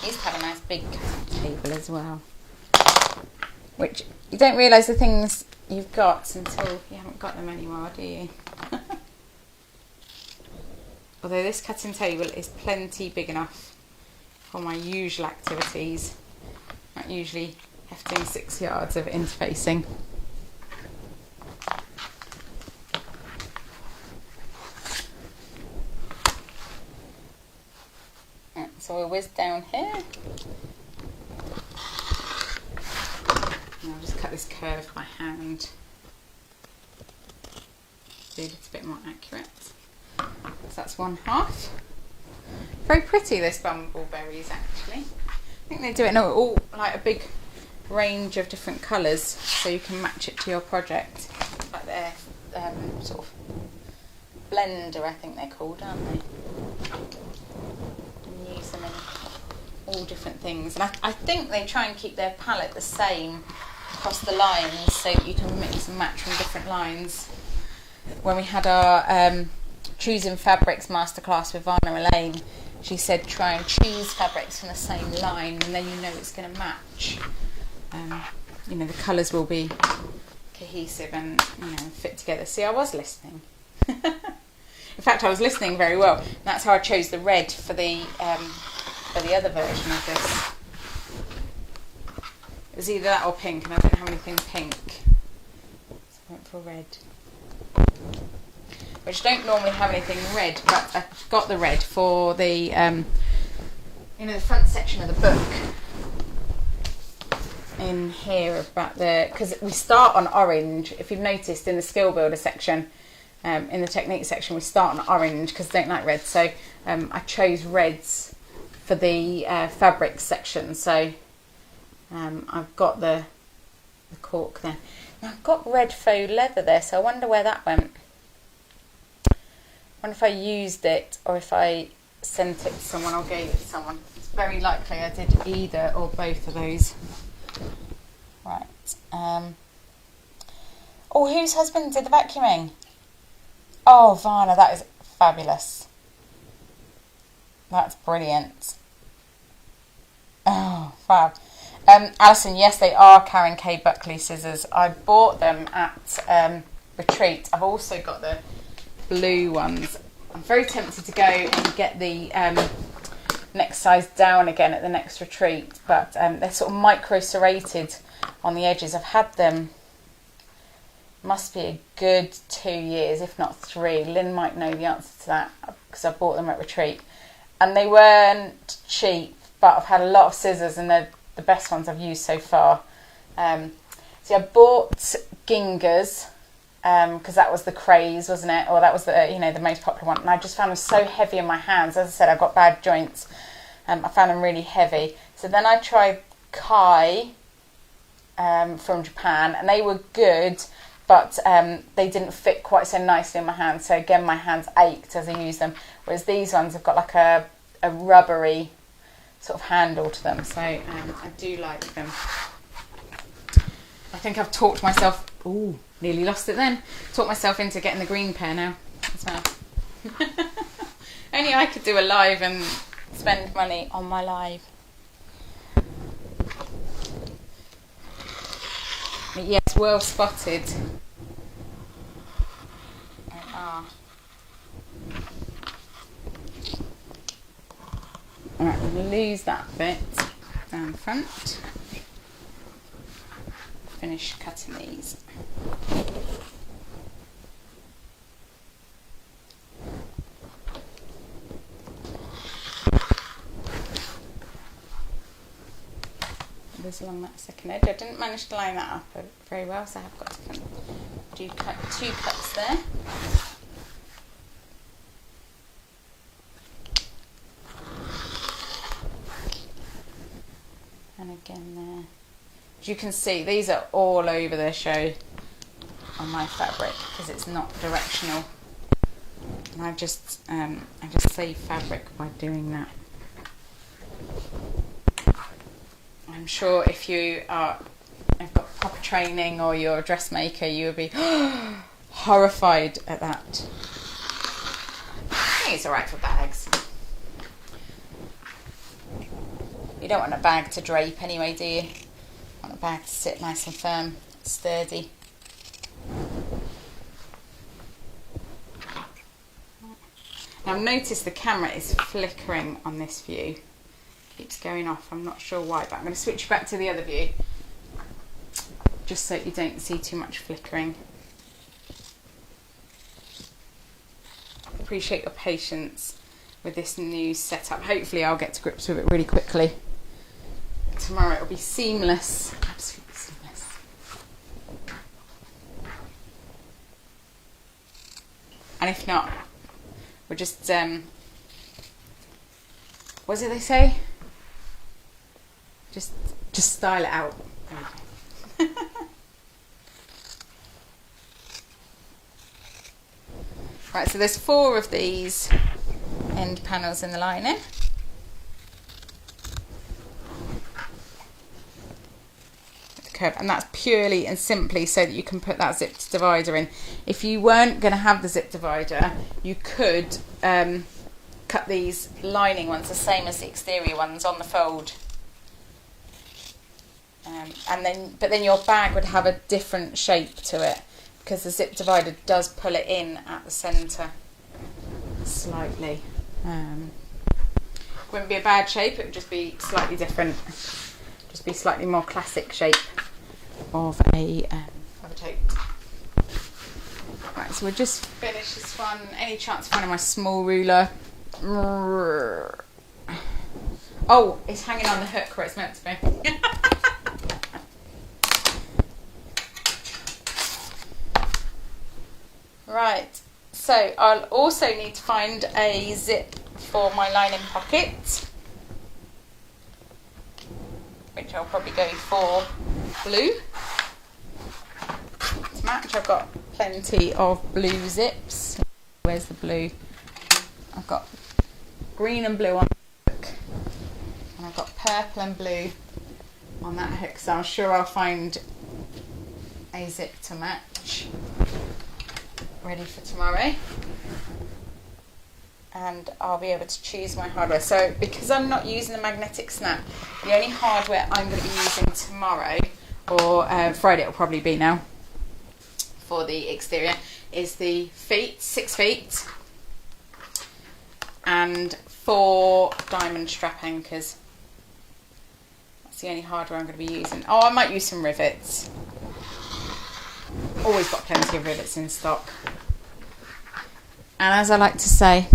These have a nice big table as well, which you don't realise the things you've got until you haven't got them anymore, do you? Although this cutting table is plenty big enough for my usual activities. I'm usually hefting 6 yards of interfacing. So we'll whiz down here. And I'll just cut this curve by hand. So it's a bit more accurate. So that's one half. Very pretty, this bumbleberries actually. I think they do it in all like a big range of different colours, so you can match it to your project. Like their sort of blender, I think they're called, aren't they? And use them in all different things. And I think they try and keep their palette the same across the lines, so you can mix and match from different lines. When we had our Choosing Fabrics Masterclass with Varna Elaine, she said try and choose fabrics from the same line, and then you know it's going to match. You know, the colours will be cohesive and, you know, fit together. See, I was listening. In fact, I was listening very well. And that's how I chose the red for the other version of this. It was either that or pink, and I don't have anything pink, so I went for red. Which don't normally have anything red, but I got the red for the, you know, the front section of the book. In here about because we start on orange. If you've noticed in the skill builder section, in the technique section, we start on orange because I don't like red. So I chose reds for the fabric section. So I've got the cork there. Now I've got red faux leather there, so I wonder where that went. I wonder if I used it or if I sent it to someone or gave it to someone. It's very likely I did either or both of those. Right. Oh, whose husband did the vacuuming? Oh, Varna, that is fabulous. That's brilliant. Oh, fab. Alison, yes, they are Karen K. Buckley scissors. I bought them at Retreat. I've also got the blue ones. I'm very tempted to go and get the next size down again at the next Retreat, but they're sort of micro serrated on the edges. I've had them, must be a good 2 years, if not 3. Lynn might know the answer to that because I bought them at Retreat. And they weren't cheap, but I've had a lot of scissors and they're the best ones I've used so far. So I bought Gingas because that was the craze, wasn't it? Or that was the, you know, the most popular one. And I just found them so heavy in my hands. As I said, I've got bad joints. I found them really heavy. So then I tried Kai from Japan, and they were good, but they didn't fit quite so nicely in my hands. So again, my hands ached as I used them. Whereas these ones have got like a rubbery sort of handle to them. So I do like them. I think I've talked myself... Ooh, nearly lost it then. Talked myself into getting the green pair now as well. Only I could do a live and spend money on my live. But yes, well spotted. They are. Alright, I'm going to lose that bit down the front. Finish cutting these. There's along that second edge. I didn't manage to line that up very well, so I've got to kind of do 2 cuts there. And again there. As you can see, these are all over the show on my fabric because it's not directional. And I just save fabric by doing that. I'm sure if you have got proper training or you're a dressmaker, you would be horrified at that. I think it's alright for bags. You don't want a bag to drape anyway, do you? You want a bag to sit nice and firm, sturdy. Now I've noticed the camera is flickering on this view. Keeps going off, I'm not sure why, but I'm going to switch back to the other view just so you don't see too much flickering. Appreciate your patience with this new setup. Hopefully I'll get to grips with it really quickly. Tomorrow it'll be seamless, absolutely seamless. And if not, we'll just what do they say? Just style it out. Right, so there's 4 of these end panels in the lining. With the curve, and that's purely and simply so that you can put that zipped divider in. If you weren't going to have the zip divider, you could cut cut these lining ones the same as the exterior ones on the fold. But then your bag would have a different shape to it because the zip divider does pull it in at the centre slightly. Wouldn't be a bad shape, it would just be slightly different. Just be slightly more classic shape of a tote. Right, so we'll just finish this one. Any chance of finding my small ruler? Oh, it's hanging on the hook where it's meant to be. Right, so I'll also need to find a zip for my lining pocket, which I'll probably go for blue to match. I've got plenty of blue zips. Where's the blue? I've got green and blue on the hook, and I've got purple and blue on that hook, so I'm sure I'll find a zip to match ready for tomorrow, and I'll be able to choose my hardware. So because I'm not using the magnetic snap, the only hardware I'm going to be using tomorrow, or Friday it'll probably be now, for the exterior is the feet, 6 feet, and 4 diamond strap anchors. That's the only hardware I'm going to be using. Oh, I might use some rivets. Always got plenty of rivets in stock. And as I like to say,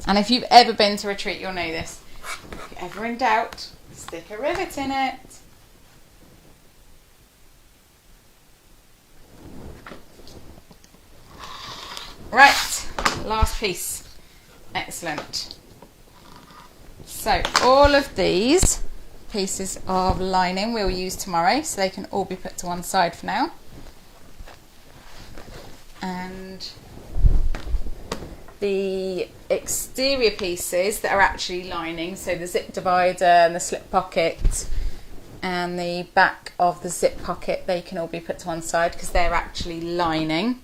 and if you've ever been to retreat, you'll know this, if you're ever in doubt, stick a rivet in it. Right, last piece. Excellent. So all of these pieces of lining we'll use tomorrow, so they can all be put to one side for now. And the exterior pieces that are actually lining, so the zip divider and the slip pocket and the back of the zip pocket, they can all be put to one side because they're actually lining.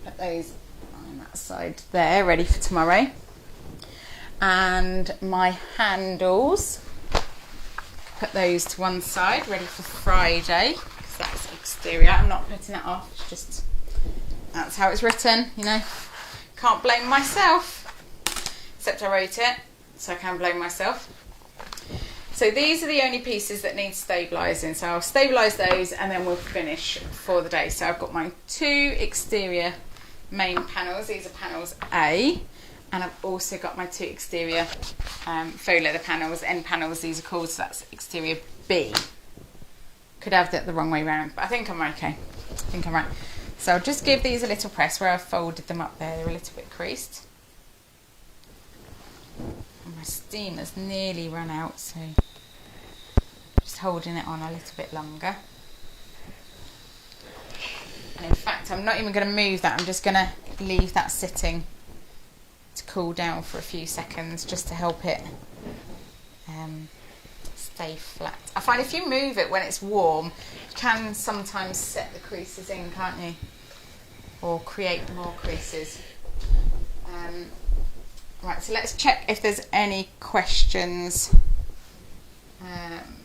Put those on that side there, ready for tomorrow. And my handles, put those to one side, ready for Friday, because that's exterior. I'm not putting it off, it's just, that's how it's written, you know. Can't blame myself, except I wrote it, so I can blame myself. So these are the only pieces that need stabilising, so I'll stabilise those and then we'll finish for the day. So I've got my 2 exterior main panels, these are panels A, and I've also got my 2 exterior faux leather panels, end panels these are called, so that's exterior B. Could have that the wrong way round, but I think I'm okay. I think I'm right. So I'll just give these a little press where I've folded them up there, they're a little bit creased. And my steamer's nearly run out, so just holding it on a little bit longer. And in fact, I'm not even going to move that, I'm just going to leave that sitting to cool down for a few seconds just to help it stay flat. I find if you move it when it's warm, you can sometimes set the creases in, can't you? Or create more creases. Right, so let's check if there's any questions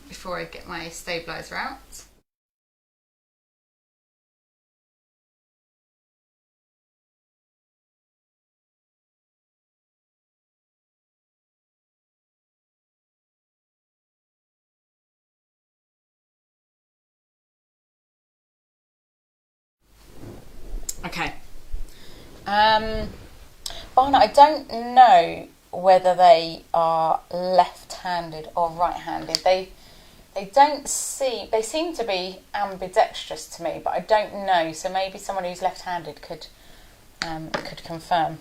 before I get my stabiliser out. Okay. Barnett, I don't know whether they are left-handed or right-handed. They seem to be ambidextrous to me, but I don't know. So maybe someone who's left-handed could confirm.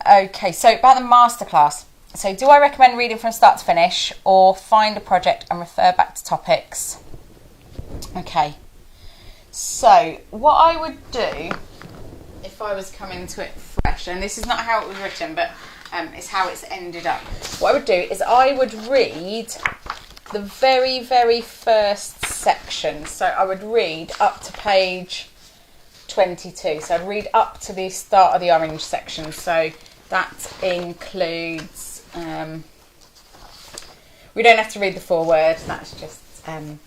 Okay, so about the masterclass. So do I recommend reading from start to finish or find a project and refer back to topics? Okay. So what I would do if I was coming to it fresh, and this is not how it was written, but it's how it's ended up. What I would do is I would read the very, very first section. So I would read up to page 22. So I'd read up to the start of the orange section. So that includes, we don't have to read the foreword, that's just a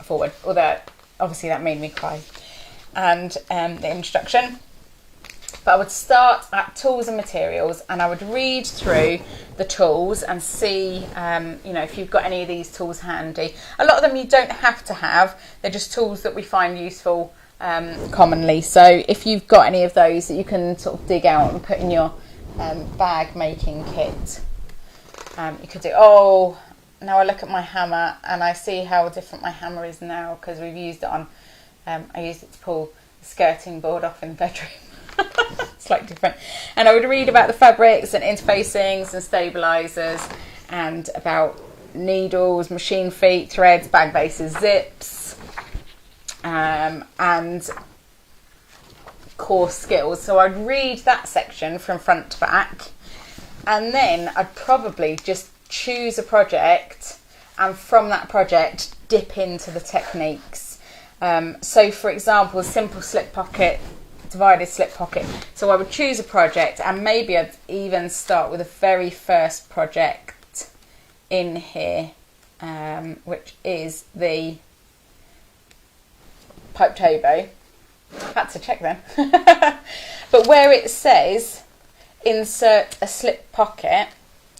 foreword, although obviously that made me cry, and the introduction. But I would start at tools and materials, and I would read through the tools and see, if you've got any of these tools handy. A lot of them you don't have to have, they're just tools that we find useful commonly. So if you've got any of those that you can sort of dig out and put in your bag making kit, you could do, now I look at my hammer and I see how different my hammer is now, because we've used it on, I used it to pull the skirting board off in the bedroom. Slightly different. And I would read about the fabrics and interfacings and stabilisers, and about needles, machine feet, threads, bag bases, zips, and core skills. So I'd read that section from front to back, and then I'd probably just choose a project, and from that project dip into the techniques. So for example, simple slip pocket, divided slip pocket. So I would choose a project, and maybe I'd even start with the very first project in here, which is the pipe toe bow. Had to check then. But where it says insert a slip pocket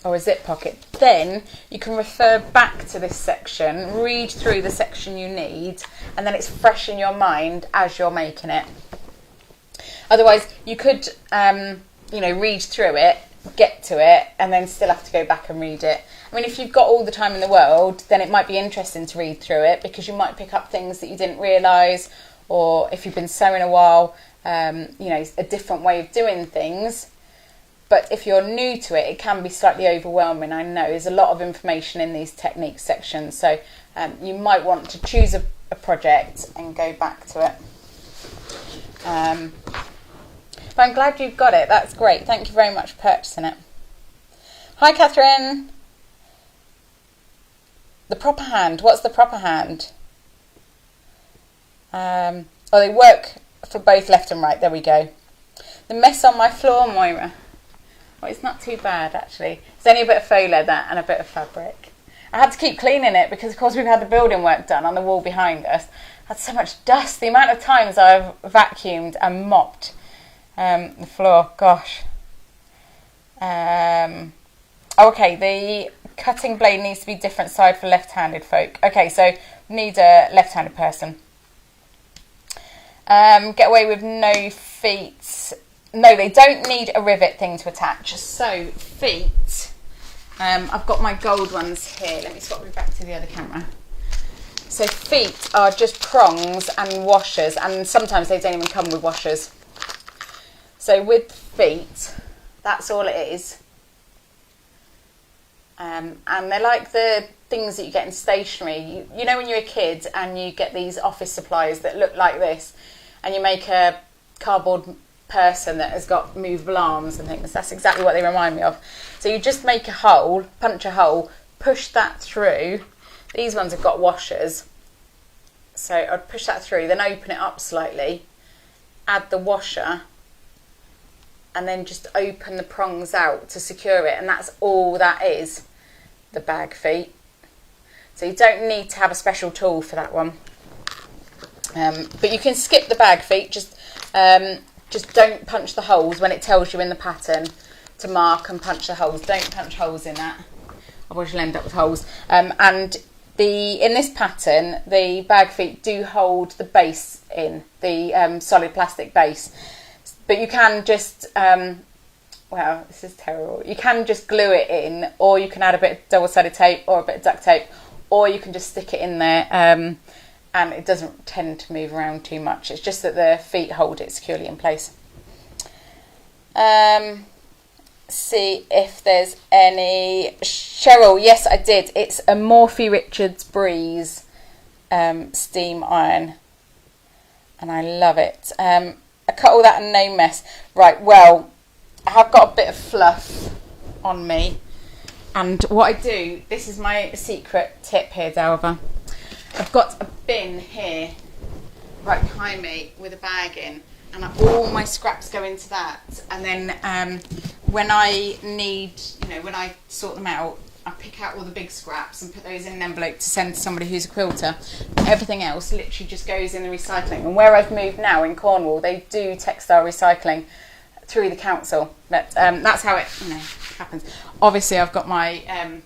or a zip pocket, then you can refer back to this section, read through the section you need, and then it's fresh in your mind as you're making it. Otherwise, you could, read through it, get to it, and then still have to go back and read it. I mean, if you've got all the time in the world, then it might be interesting to read through it, because you might pick up things that you didn't realise, or if you've been sewing a while, a different way of doing things. But if you're new to it, it can be slightly overwhelming. I know there's a lot of information in these techniques sections, so you might want to choose a project and go back to it. But I'm glad you've got it. That's great. Thank you very much for purchasing it. Hi, Catherine. The proper hand. What's the proper hand? They work for both left and right. There we go. The mess on my floor, Moira. Well, it's not too bad, actually. It's only a bit of faux leather and a bit of fabric. I had to keep cleaning it because, of course, we've had the building work done on the wall behind us. I had so much dust. The amount of times I've vacuumed and mopped the floor, gosh. Okay, the cutting blade needs to be different side for left-handed folk. Okay, so need a left-handed person. Get away with no feet. No, they don't need a rivet thing to attach. So feet, I've got my gold ones here. Let me swap you back to the other camera. So feet are just prongs and washers, and sometimes they don't even come with washers. So with feet, that's all it is. And they're like the things that you get in stationery. You know when you're a kid and you get these office supplies that look like this, and you make a cardboard person that has got movable arms and things. That's exactly what they remind me of. So you just make a hole, punch a hole, push that through. These ones have got washers. So I'd push that through, then open it up slightly, add the washer, and then just open the prongs out to secure it. And that's all that is, the bag feet. So you don't need to have a special tool for that one. But you can skip the bag feet, just don't punch the holes when it tells you in the pattern to mark and punch the holes. Don't punch holes in that, otherwise you'll end up with holes. And in this pattern, the bag feet do hold the base in, the solid plastic base. But you can just, wow, this is terrible. You can just glue it in, or you can add a bit of double-sided tape or a bit of duct tape, or you can just stick it in there, and it doesn't tend to move around too much. It's just that the feet hold it securely in place. See if there's any. Cheryl, yes, I did. It's a Morphy Richards Breeze steam iron, and I love it. I cut all that and no mess. Right, well, I have got a bit of fluff on me, and what I do, this is my secret tip here, Delva. I've got a bin here right behind me with a bag in, and all my scraps go into that. And then when I need, when I sort them out, I pick out all the big scraps and put those in an envelope to send to somebody who's a quilter. Everything else literally just goes in the recycling. And where I've moved now in Cornwall, they do textile recycling through the council. But that's how it happens. Obviously, I've got my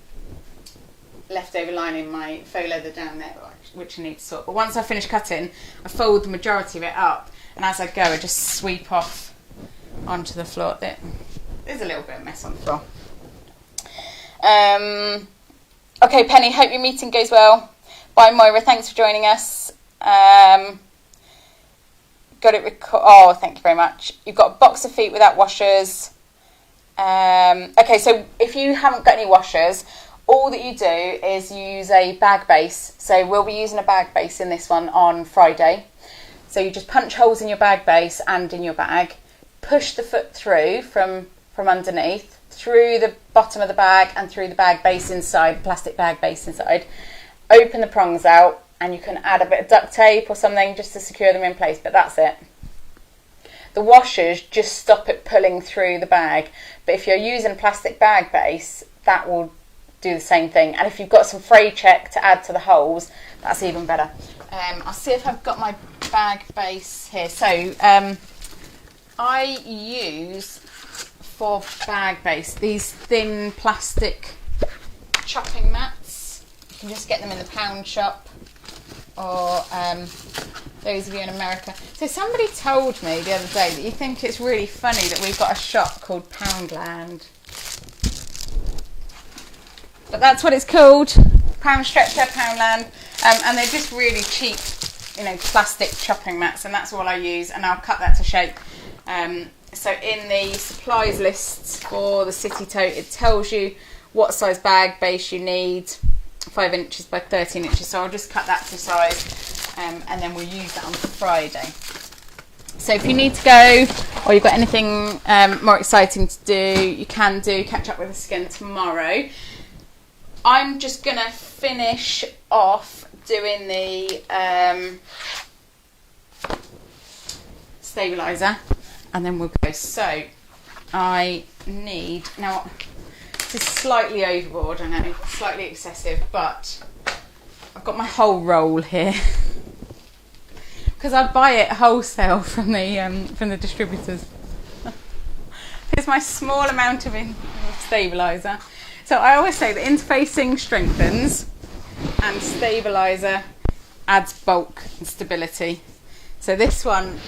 leftover lining, my faux leather down there, which I need to sort. But once I finish cutting, I fold the majority of it up, and as I go, I just sweep off onto the floor. There's a little bit of mess on the floor. Okay, Penny, hope your meeting goes well. Bye, Moira, thanks for joining us. Got it oh, thank you very much. You've got a box of feet without washers. Okay, so if you haven't got any washers, all that you do is use a bag base. So we'll be using a bag base in this one on Friday. So you just punch holes in your bag base and in your bag, push the foot through from underneath, through the bottom of the bag and through the bag base inside, plastic bag base inside. Open the prongs out, and you can add a bit of duct tape or something just to secure them in place, but that's it. The washers just stop it pulling through the bag, but if you're using a plastic bag base, that will do the same thing. And if you've got some fray check to add to the holes, that's even better. I'll see if I've got my bag base here. So I use, for bag base, these thin plastic chopping mats. You can just get them in the pound shop, or those of you in America. So somebody told me the other day that you think it's really funny that we've got a shop called Poundland. But that's what it's called, Pound Stretcher, Poundland. And they're just really cheap, plastic chopping mats, and that's all I use, and I'll cut that to shape. So in the supplies list for the City Tote, it tells you what size bag base you need, 5 inches by 13 inches. So I'll just cut that to size, and then we'll use that on Friday. So if you need to go, or you've got anything more exciting to do, you can catch up with us again tomorrow. I'm just going to finish off doing the stabiliser, and then we'll go. So I need, now this is slightly overboard, I know, slightly excessive, but I've got my whole roll here because I buy it wholesale from the distributors. Here's my small amount of stabiliser. So I always say that interfacing strengthens and stabiliser adds bulk and stability. So this one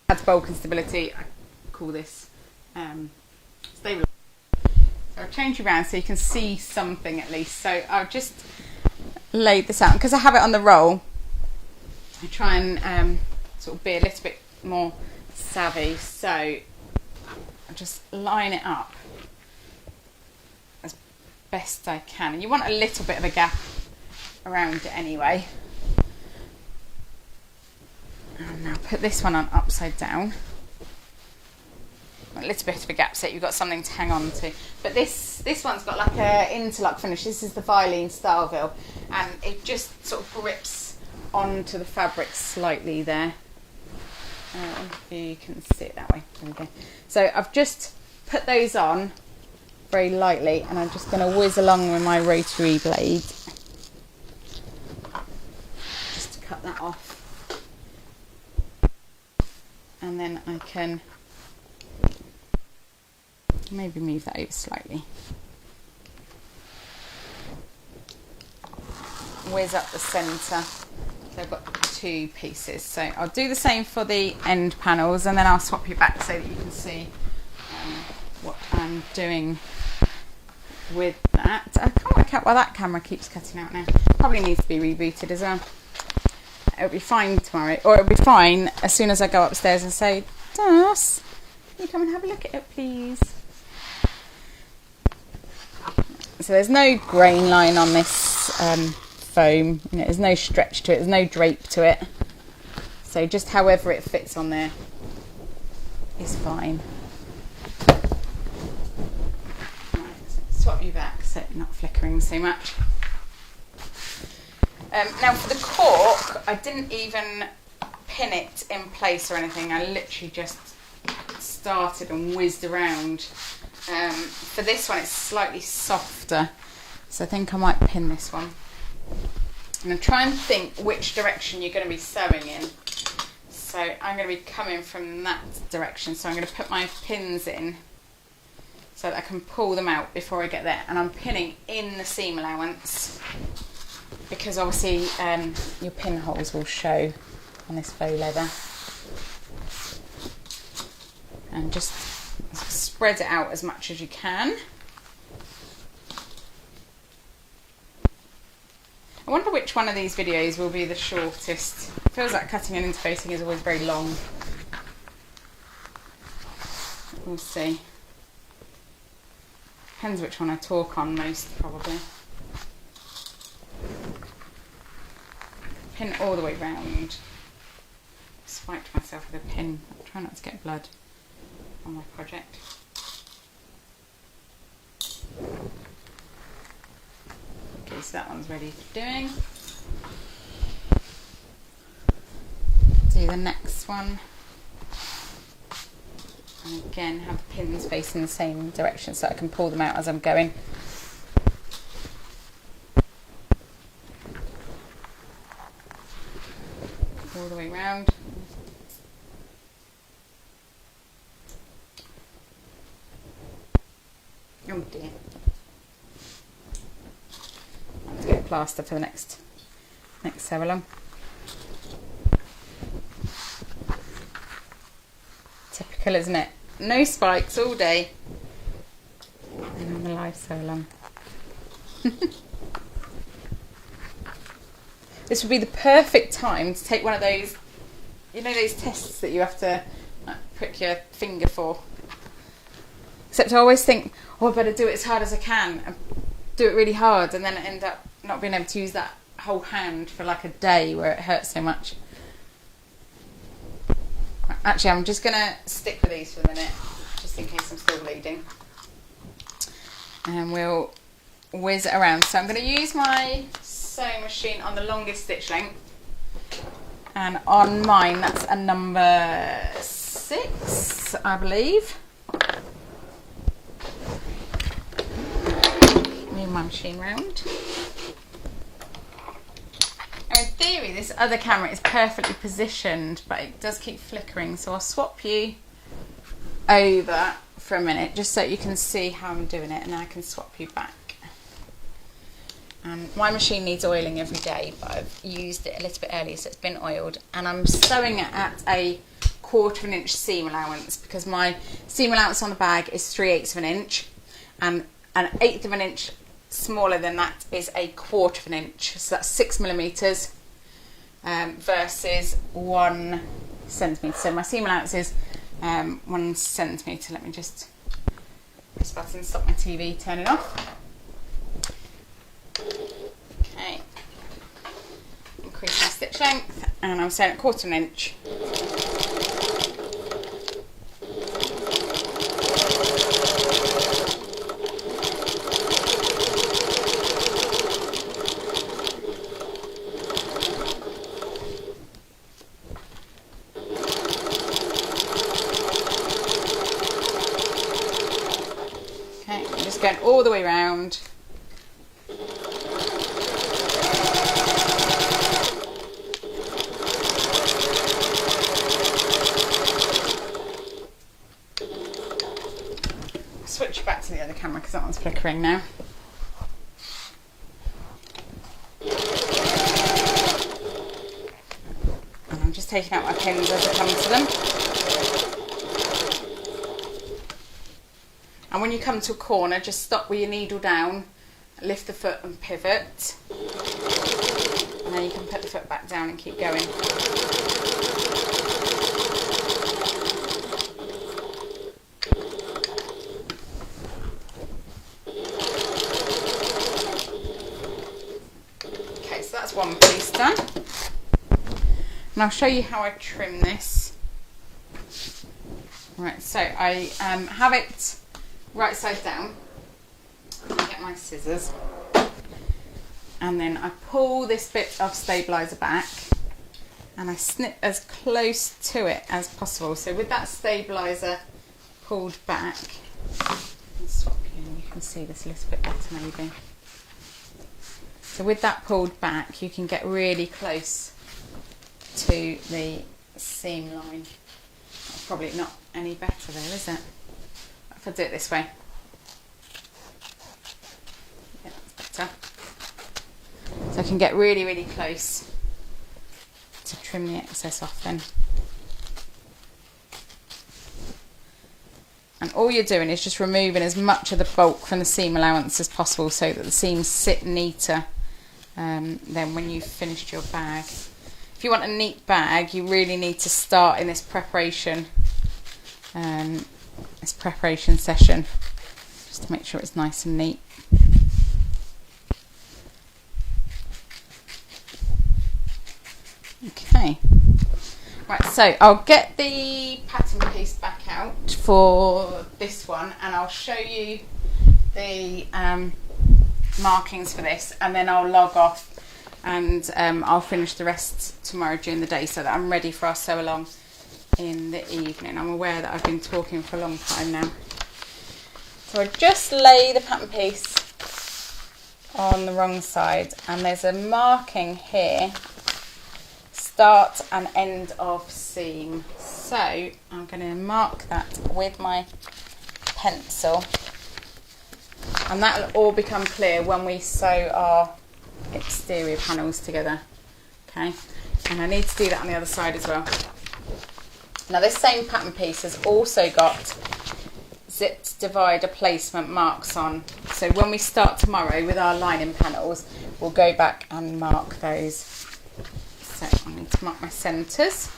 adds bulk and stability. I call this stabiliser. So I'll change you around so you can see something at least. So I've just laid this out. Because I have it on the roll, I try and sort of be a little bit more savvy. So I just line it up as best I can. And you want a little bit of a gap around it anyway. And now put this one on upside down. A little bit of a gap so you've got something to hang on to. But this one's got like a interlock finish. This is the Vilene Styleville, and it just sort of grips onto the fabric slightly there. You can see it that way. There we go. So I've just put those on very lightly, and I'm just going to whiz along with my rotary blade just to cut that off. And then I can maybe move that over slightly. Whiz up the centre. So I've got 2 pieces. So I'll do the same for the end panels, and then I'll swap you back so that you can see what I'm doing with that. I can't work out why that camera keeps cutting out now. Probably needs to be rebooted as well. It'll be fine tomorrow, or it'll be fine as soon as I go upstairs and say, Das, can you come and have a look at it, please? So there's no grain line on this foam. There's no stretch to it. There's no drape to it. So just however it fits on there is fine. Right, swap you back so it's not flickering so much. Now for the cork, I didn't even pin it in place or anything. I literally just started and whizzed around. For this one it's slightly softer, so I think I might pin this one. I'm going to try and think which direction you're going to be sewing in. So I'm going to be coming from that direction, so I'm going to put my pins in so that I can pull them out before I get there. And I'm pinning in the seam allowance because obviously your pinholes will show on this faux leather. And just spread it out as much as you can. I wonder which one of these videos will be the shortest. It feels like cutting and interfacing is always very long. We'll see. Depends which one I talk on most, probably. Pin all the way round. Spiked myself with a pin. I'll try not to get blood on my project. Okay, so that one's ready for doing. Do the next one. And again, have the pins facing the same direction so I can pull them out as I'm going. All the way round. Oh dear. Let's get plaster for the next sew along. Typical, isn't it? No spikes all day. And on the live sew along. This would be the perfect time to take one of those, you know, those tests that you have to prick your finger for. Except I always think, oh, I better do it as hard as I can and do it really hard, and then I end up not being able to use that whole hand for like a day where it hurts so much. Actually, I'm just going to stick with these for the minute, just in case I'm still bleeding. And we'll whiz it around. So I'm going to use my sewing machine on the longest stitch length. And on mine, that's a number 6, I believe. Move my machine round. Now in theory, this other camera is perfectly positioned, but it does keep flickering, so I'll swap you over for a minute just so you can see how I'm doing it, and then I can swap you back. My machine needs oiling every day, but I've used it a little bit earlier, so it's been oiled, and I'm sewing it at a 1/4 of an inch seam allowance because my seam allowance on the bag is 3/8 of an inch, and an 1/8 of an inch smaller than that is a 1/4 of an inch, so that's 6 millimeters versus 1 centimeter. So my seam allowance is 1 centimeter. Let me just press the button, stop my TV turning off. Okay, increase my stitch length, and I'm sewing at 1/4 of an inch. Going all the way round. Switch back to the other camera because that one's flickering now. And I'm just taking out my pins as I come to them. And when you come to a corner, just stop with your needle down, lift the foot and pivot. And then you can put the foot back down and keep going. Okay, so that's one piece done. And I'll show you how I trim this. Right, so I have it right side down. I get my scissors, and then I pull this bit of stabiliser back, and I snip as close to it as possible. So with that stabiliser pulled back, swap you and you can see this a little bit better maybe. So with that pulled back, you can get really close to the seam line. That's probably not any better there, is it? If I do it this way. Yeah, that's better. So I can get really, really close to trim the excess off then. And all you're doing is just removing as much of the bulk from the seam allowance as possible so that the seams sit neater than when you've finished your bag. If you want a neat bag, you really need to start in this preparation session, just to make sure it's nice and neat. Okay, right, so I'll get the pattern piece back out for this one and I'll show you the markings for this, and then I'll log off and I'll finish the rest tomorrow during the day so that I'm ready for our sew along in the evening. I'm aware that I've been talking for a long time now. So I just lay the pattern piece on the wrong side and there's a marking here, start and end of seam. So I'm going to mark that with my pencil and that will all become clear when we sew our exterior panels together. Okay, and I need to do that on the other side as well. Now this same pattern piece has also got zipped divider placement marks on, so when we start tomorrow with our lining panels we'll go back and mark those. So I need to mark my centres.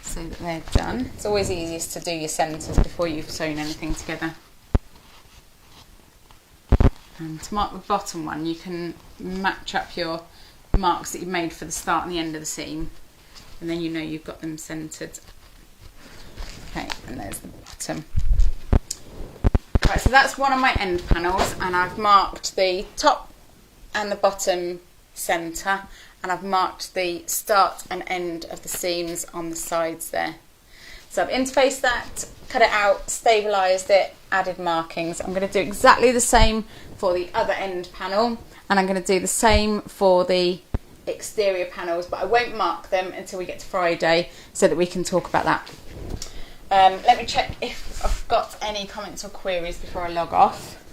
So that they're done. It's always easiest to do your centres before you've sewn anything together. And to mark the bottom one, you can match up your marks that you've made for the start and the end of the seam, and then you know you've got them centred. Okay, and there's the bottom. Right, so that's one of my end panels, and I've marked the top and the bottom centre, and I've marked the start and end of the seams on the sides there. So I've interfaced that, cut it out, stabilised it, added markings. I'm going to do exactly the same for the other end panel, and I'm going to do the same for the exterior panels, but I won't mark them until we get to Friday so that we can talk about that. Let me check if I've got any comments or queries before I log off.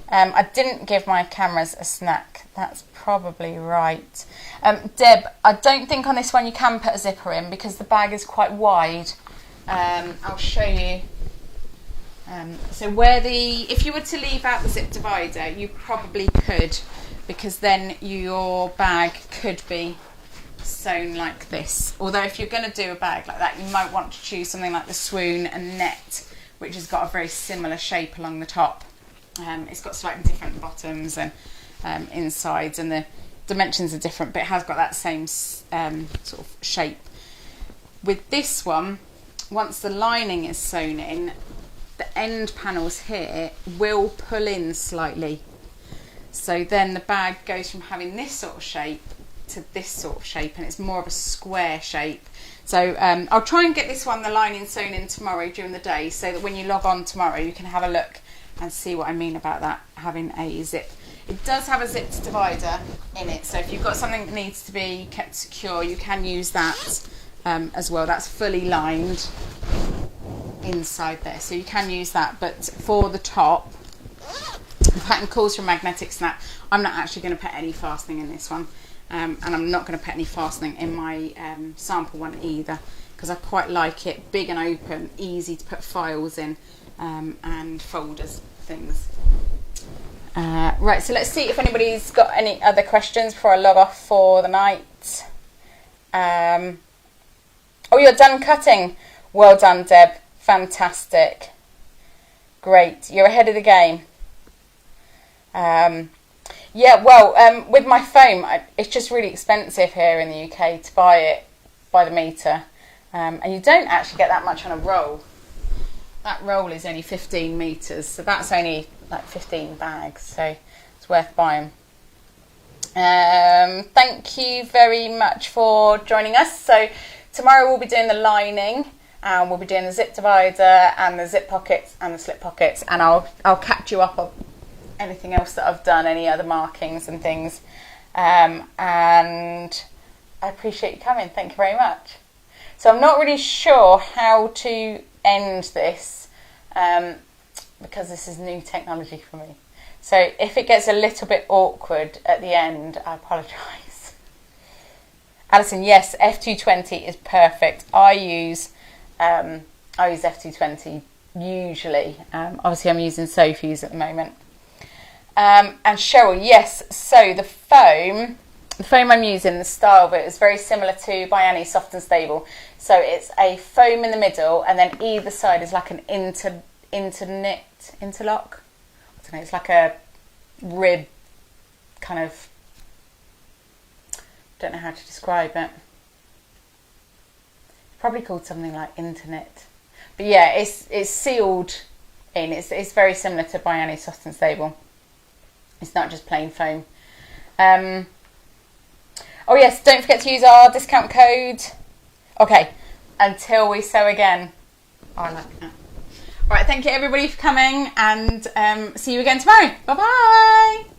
I didn't give my cameras a snack. That's probably right. Deb, I don't think on this one you can put a zipper in because the bag is quite wide. I'll show you. So if you were to leave out the zip divider, you probably could, because then your bag could be sewn like this. Although if you're going to do a bag like that, you might want to choose something like the swoon and net, which has got a very similar shape along the top. It's got slightly different bottoms and insides, and the dimensions are different, but it has got that same sort of shape. With this one, once the lining is sewn in, the end panels here will pull in slightly. So then the bag goes from having this sort of shape to this sort of shape, and it's more of a square shape. So I'll try and get this one, the lining, sewn in tomorrow during the day, so that when you log on tomorrow you can have a look and see what I mean about that, having a zip. It does have a zipped divider in it, so if you've got something that needs to be kept secure, you can use that as well. That's fully lined inside there, so you can use that. But for the top, the pattern calls for magnetic snap. I'm not actually going to put any fastening in this one, and I'm not going to put any fastening in my sample one either, because I quite like it big and open, easy to put files in, and folders, things. Right, so let's see if anybody's got any other questions before I log off for the night. Oh, you're done cutting. Well done, Deb. Fantastic. Great. You're ahead of the game. Yeah, well, with my foam, it's just really expensive here in the UK to buy it by the metre. And you don't actually get that much on a roll. That roll is only 15 metres, so that's only like 15 bags. So it's It's worth buying. Thank you very much for joining us. So tomorrow we'll be doing the lining, and we'll be doing the zip divider and the zip pockets and the slip pockets, and I'll catch you up on anything else that I've done, any other markings and things. And I appreciate you coming. Thank you very much. So I'm not really sure how to end this because this is new technology for me. So if it gets a little bit awkward at the end, I apologise. Alison, yes, F220 is perfect. I use F220 usually. Obviously, I'm using Sophie's at the moment. And Cheryl, yes. So the foam I'm using, the style of it is very similar to Biani Soft and Stable. So it's a foam in the middle, and then either side is like an interlock. I don't know, it's like a rib kind of, don't know how to describe it. Probably called something like internet. But yeah, it's sealed in. It's very similar to Biani Soft and Stable. It's not just plain foam. Oh yes, don't forget to use our discount code. Okay, until we sew again. Oh, I like that. All right, thank you everybody for coming, and see you again tomorrow. Bye bye.